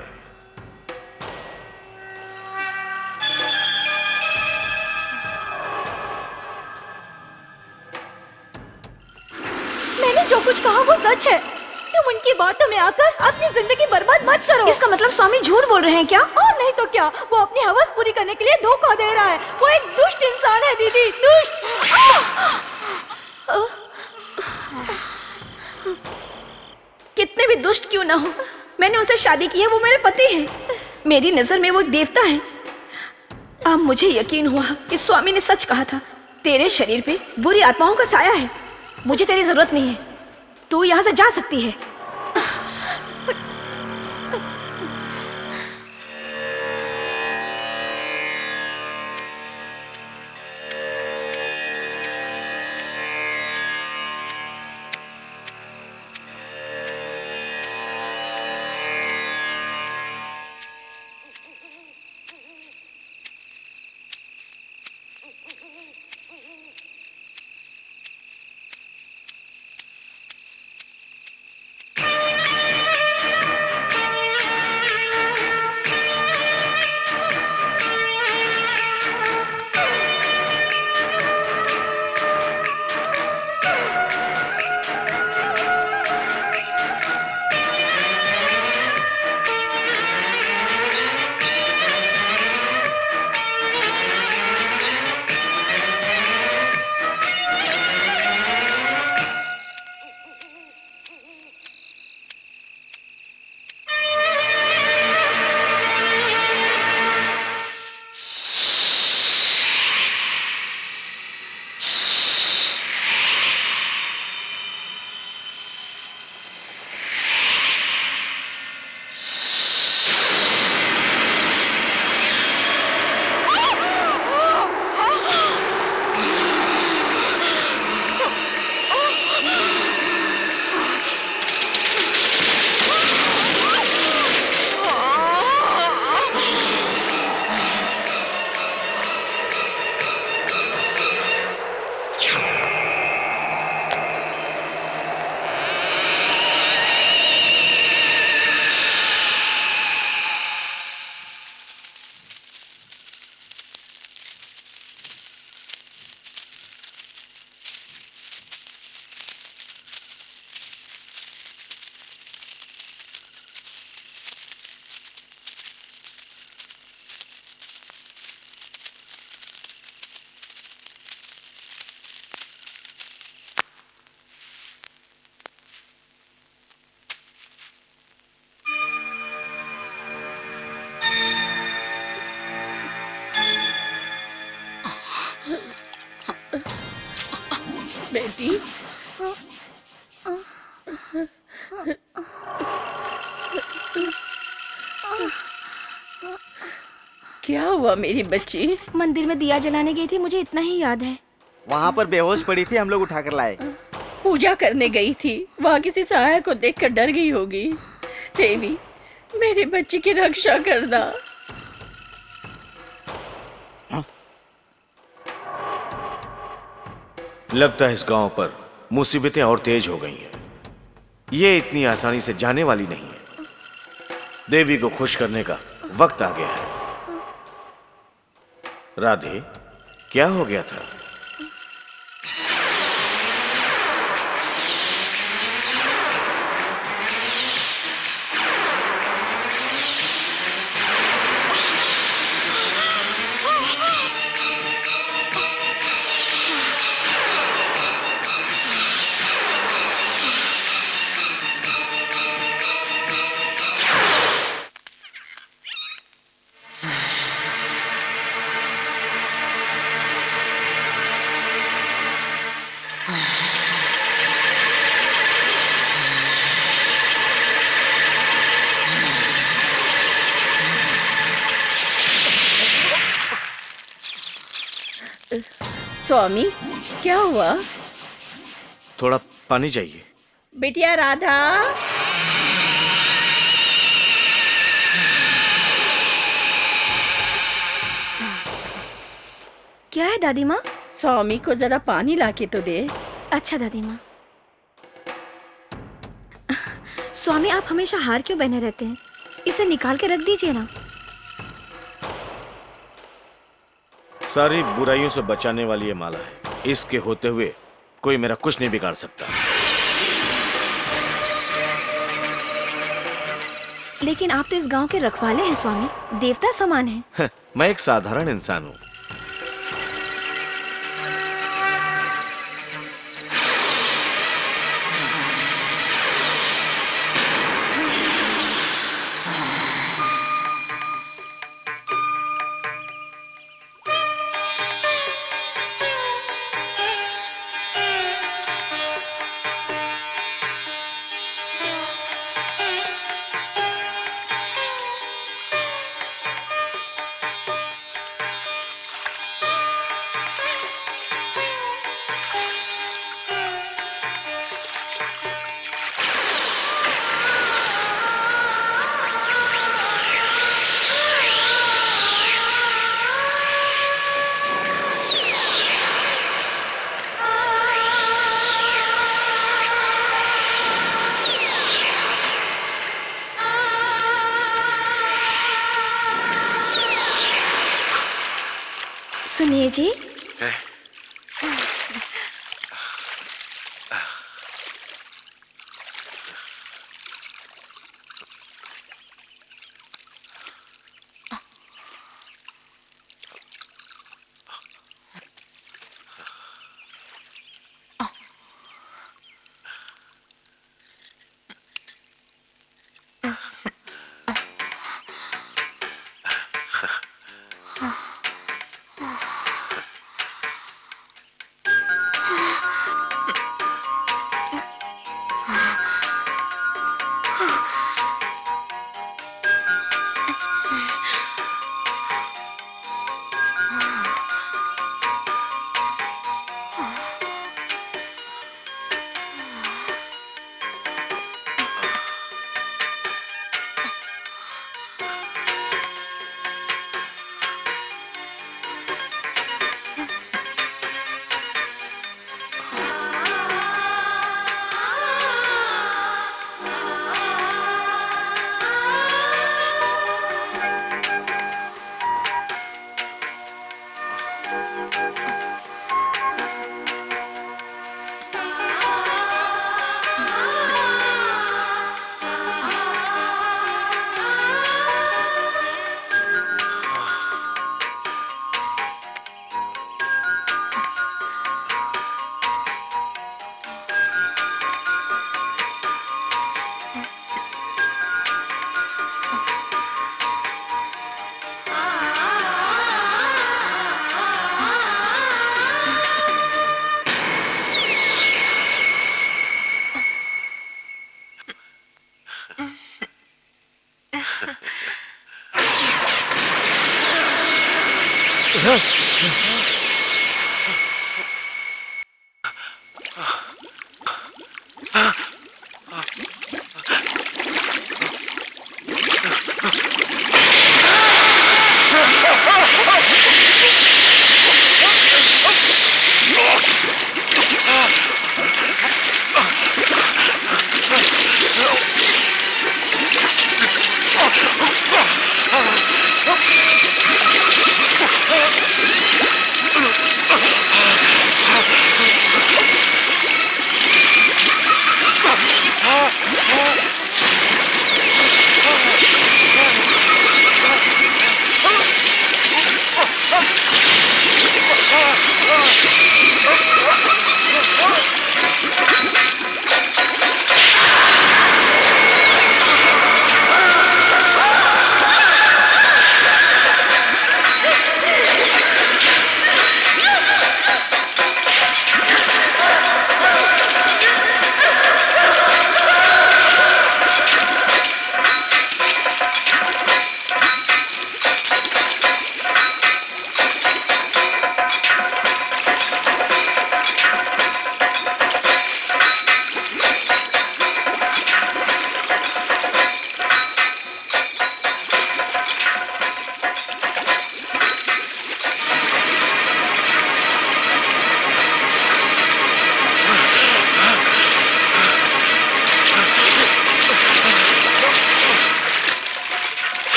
मैंने जो कुछ कहा वो सच है। तुम उनकी बातों में आकर अपनी जिंदगी बर्बाद मत करो। इसका मतलब स्वामी झूठ बोल रहे हैं क्या? और नहीं तो क्या, वो अपनी हवस पूरी करने के लिए धोखा दे रहा है। वो एक दुष्ट इंसान है दीदी, दुष्ट। कितने भी दुष्ट क्यों ना हो, मैंने उनसे शादी की है, वो मेरे पति हैं। मेरी नजर में वो एक देवता है। अब मुझे यकीन हुआ कि स्वामी ने सच कहा था, तेरे शरीर पे बुरी आत्माओं का साया है। मुझे तेरी जरूरत नहीं है, तू यहाँ से जा सकती है। बेटी। क्या हुआ मेरी बच्ची? मंदिर में दिया जलाने गई थी, मुझे इतना ही याद है। वहाँ पर बेहोश पड़ी थी, हम लोग उठाकर लाए। पूजा करने गई थी, वहाँ किसी सहायक को देखकर डर गई होगी। देवी, मेरी बच्ची की रक्षा करना। लगता है इस गांव पर मुसीबतें और तेज हो गई हैं। ये इतनी आसानी से जाने वाली नहीं है। देवी को खुश करने का वक्त आ गया है। राधे, क्या हो गया था? स्वामी, क्या हुआ? थोड़ा पानी चाहिए। बिटिया राधा, क्या है दादी माँ? स्वामी को जरा पानी लाके तो दे। अच्छा दादी माँ। स्वामी, आप हमेशा हार क्यों बने रहते हैं? इसे निकाल के रख दीजिए ना। सारी बुराइयों से बचाने वाली ये माला है। इसके होते हुए कोई मेरा कुछ नहीं बिगाड़ सकता। लेकिन आप तो इस गांव के रखवाले हैं स्वामी, देवता समान हैं। मैं एक साधारण इंसान हूं। सुनिए जी,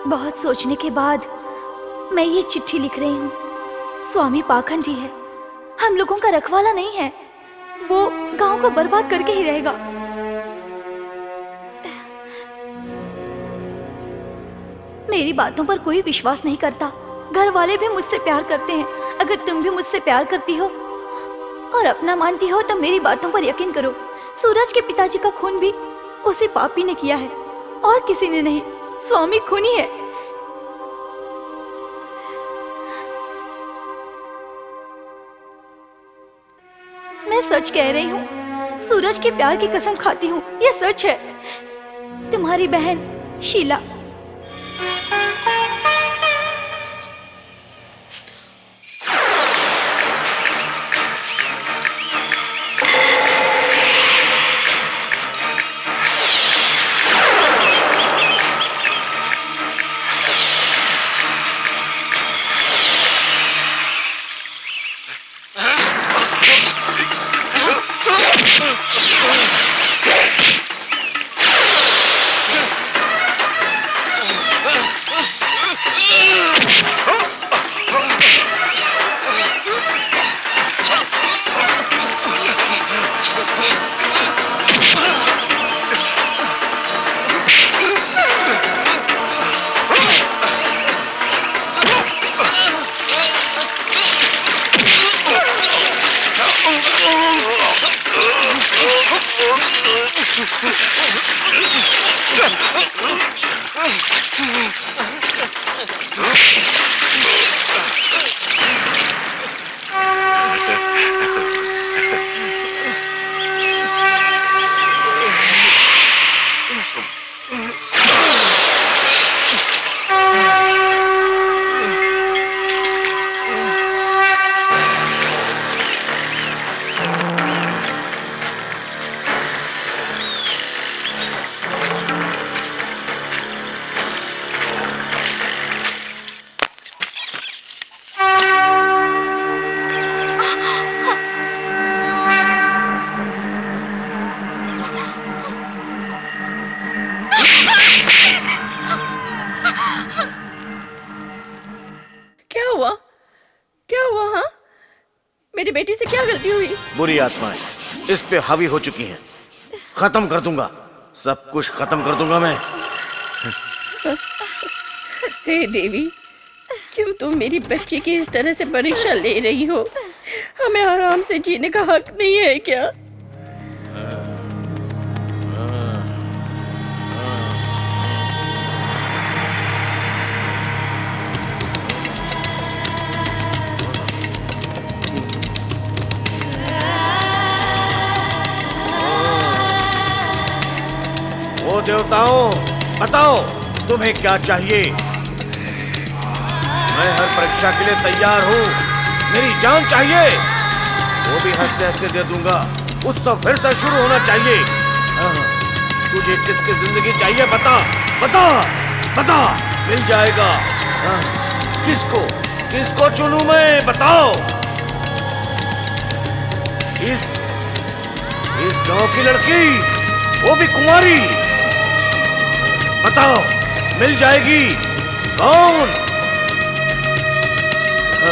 बहुत सोचने के बाद मैं ये चिट्ठी लिख रही हूँ। स्वामी पाखंडी है, हम लोगों का रखवाला नहीं है, वो गांव को बर्बाद करके ही रहेगा। मेरी बातों पर कोई विश्वास नहीं करता, घर वाले भी मुझसे प्यार करते हैं। अगर तुम भी मुझसे प्यार करती हो और अपना मानती हो तो मेरी बातों पर यकीन करो। सूरज के पिताजी का खून भी उसी पापी ने किया है और किसी ने नहीं। स्वामी खूनी है। मैं सच कह रही हूँ, सूरज के प्यार की कसम खाती हूँ, ये सच है। तुम्हारी बहन शीला। क्या हुआ? हाँ, मेरी बेटी से क्या गलती हुई? बुरी आत्माएं इस पे हावी हो चुकी हैं। खत्म कर दूंगा, सब कुछ खत्म कर दूंगा मैं। हे देवी, क्यों तुम मेरी बच्ची की इस तरह से परीक्षा ले रही हो? हमें आराम से जीने का हक नहीं है क्या? ओ देवताओं, बताओ तुम्हें क्या चाहिए? मैं हर परीक्षा के लिए तैयार हूँ। मेरी जान चाहिए, वो भी हंसते हंसते दे दूंगा। उत्सव फिर से शुरू होना चाहिए। तुझे किसकी जिंदगी चाहिए? बता बता बता, मिल जाएगा। किसको किसको चुनूं मैं? बताओ। इस गांव की लड़की, वो भी कुंवारी। बताओ, मिल जाएगी।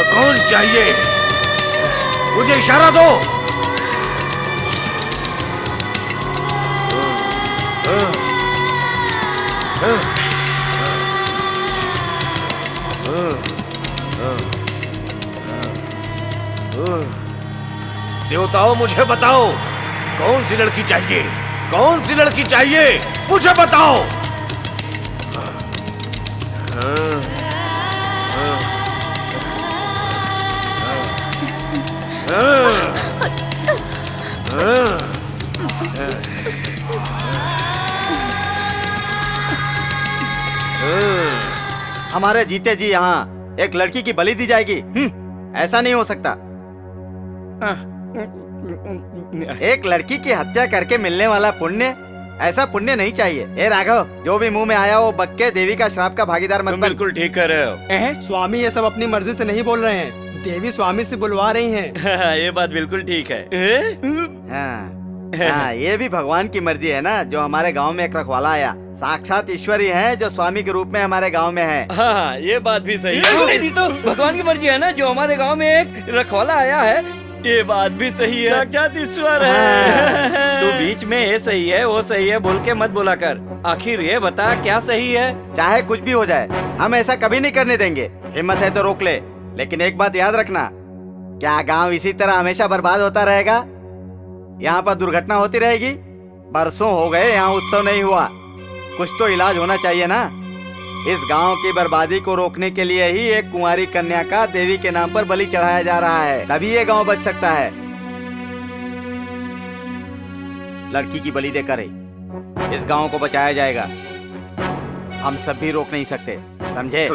कौन चाहिए? मुझे इशारा दो। देवताओं, मुझे बताओ, कौन सी लड़की चाहिए? कौन सी लड़की चाहिए? मुझे बताओ। हमारे जीते जी यहाँ एक लड़की की बलि दी जाएगी? ऐसा नहीं हो सकता। एक लड़की की हत्या करके मिलने वाला पुण्य, ऐसा पुण्य नहीं चाहिए। ए राघव, जो भी मुंह में आया वो बक के देवी का श्राप का भागीदार मत बन। बिल्कुल ठीक कर रहे हो। स्वामी ये सब अपनी मर्जी से नहीं बोल रहे हैं, देवी स्वामी से बुलवा रही हैं। ये बात बिल्कुल ठीक है। हाँ, ये भी भगवान की मर्जी है ना, जो हमारे गांव में एक रखवाला आया। साक्षात ईश्वर ही है जो स्वामी के रूप में हमारे गांव में है। हाँ, ये बात भी सही है। तो भगवान की मर्जी है ना, जो हमारे गांव में एक रखवाला आया है। ये बात भी सही है, साक्षात ईश्वर है। तू बीच में ये सही है वो सही है बोल के मत बोला कर। आखिर ये बता क्या सही है? चाहे कुछ भी हो जाए, हम ऐसा कभी नहीं करने देंगे। हिम्मत है तो रोक ले, लेकिन एक बात याद रखना, क्या गांव इसी तरह हमेशा बर्बाद होता रहेगा? यहाँ पर दुर्घटना होती रहेगी? बरसों हो गए यहाँ उत्सव नहीं हुआ, कुछ तो इलाज होना चाहिए ना। इस गांव की बर्बादी को रोकने के लिए ही एक कुंवारी कन्या का देवी के नाम पर बलि चढ़ाया जा रहा है, तभी ये गांव बच सकता है। लड़की की बलि देकर ही इस गांव को बचाया जाएगा। हम सब भी रोक नहीं सकते, समझे?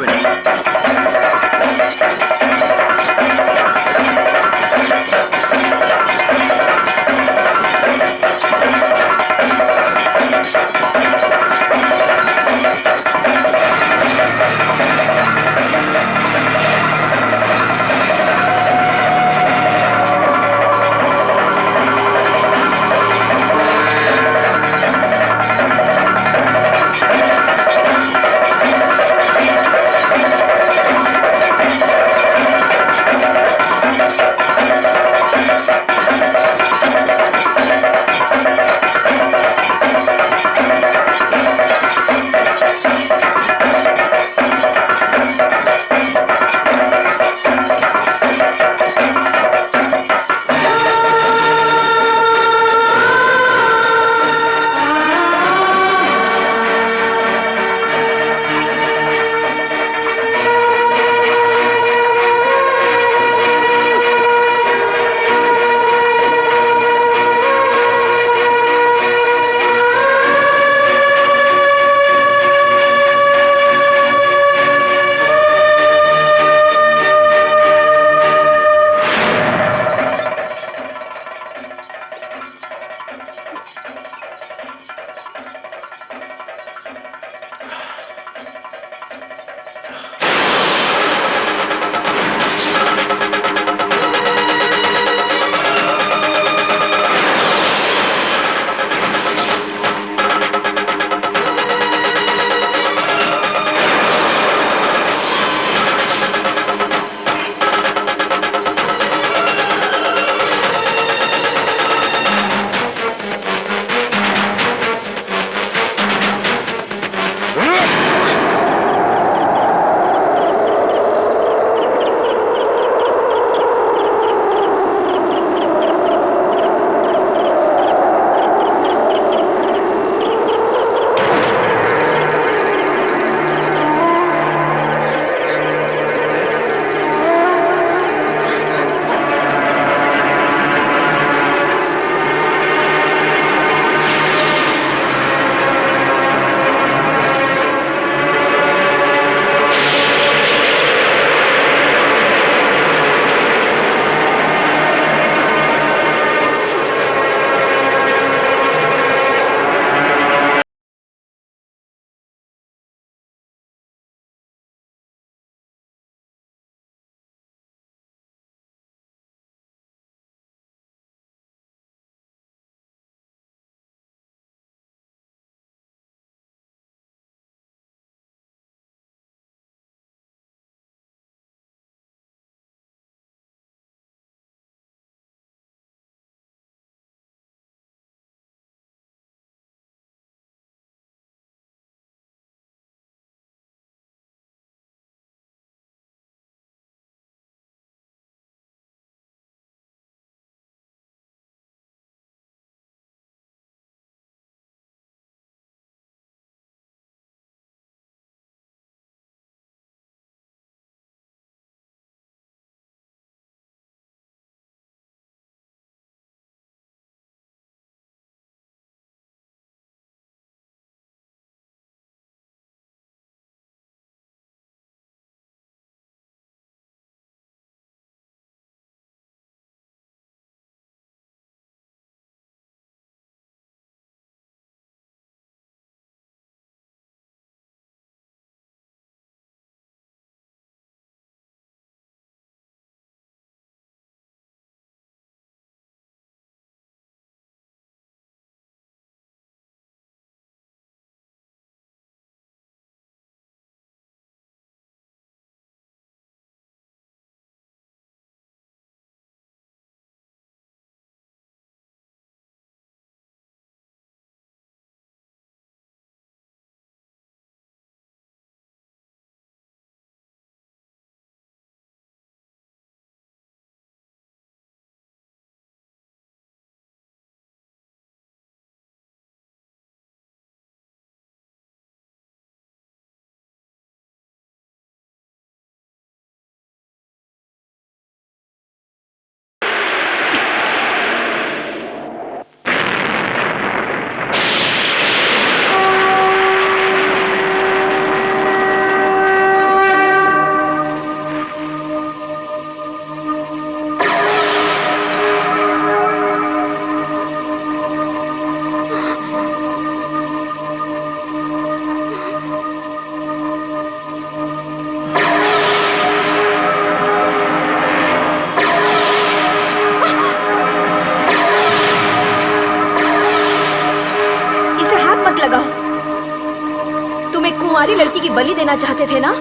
कुंवारी लड़की की बलि देना चाहते थे ना,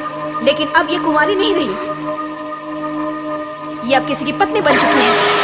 लेकिन अब ये कुंवारी नहीं रही, ये अब किसी की पत्नी बन चुकी है।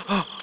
Oh.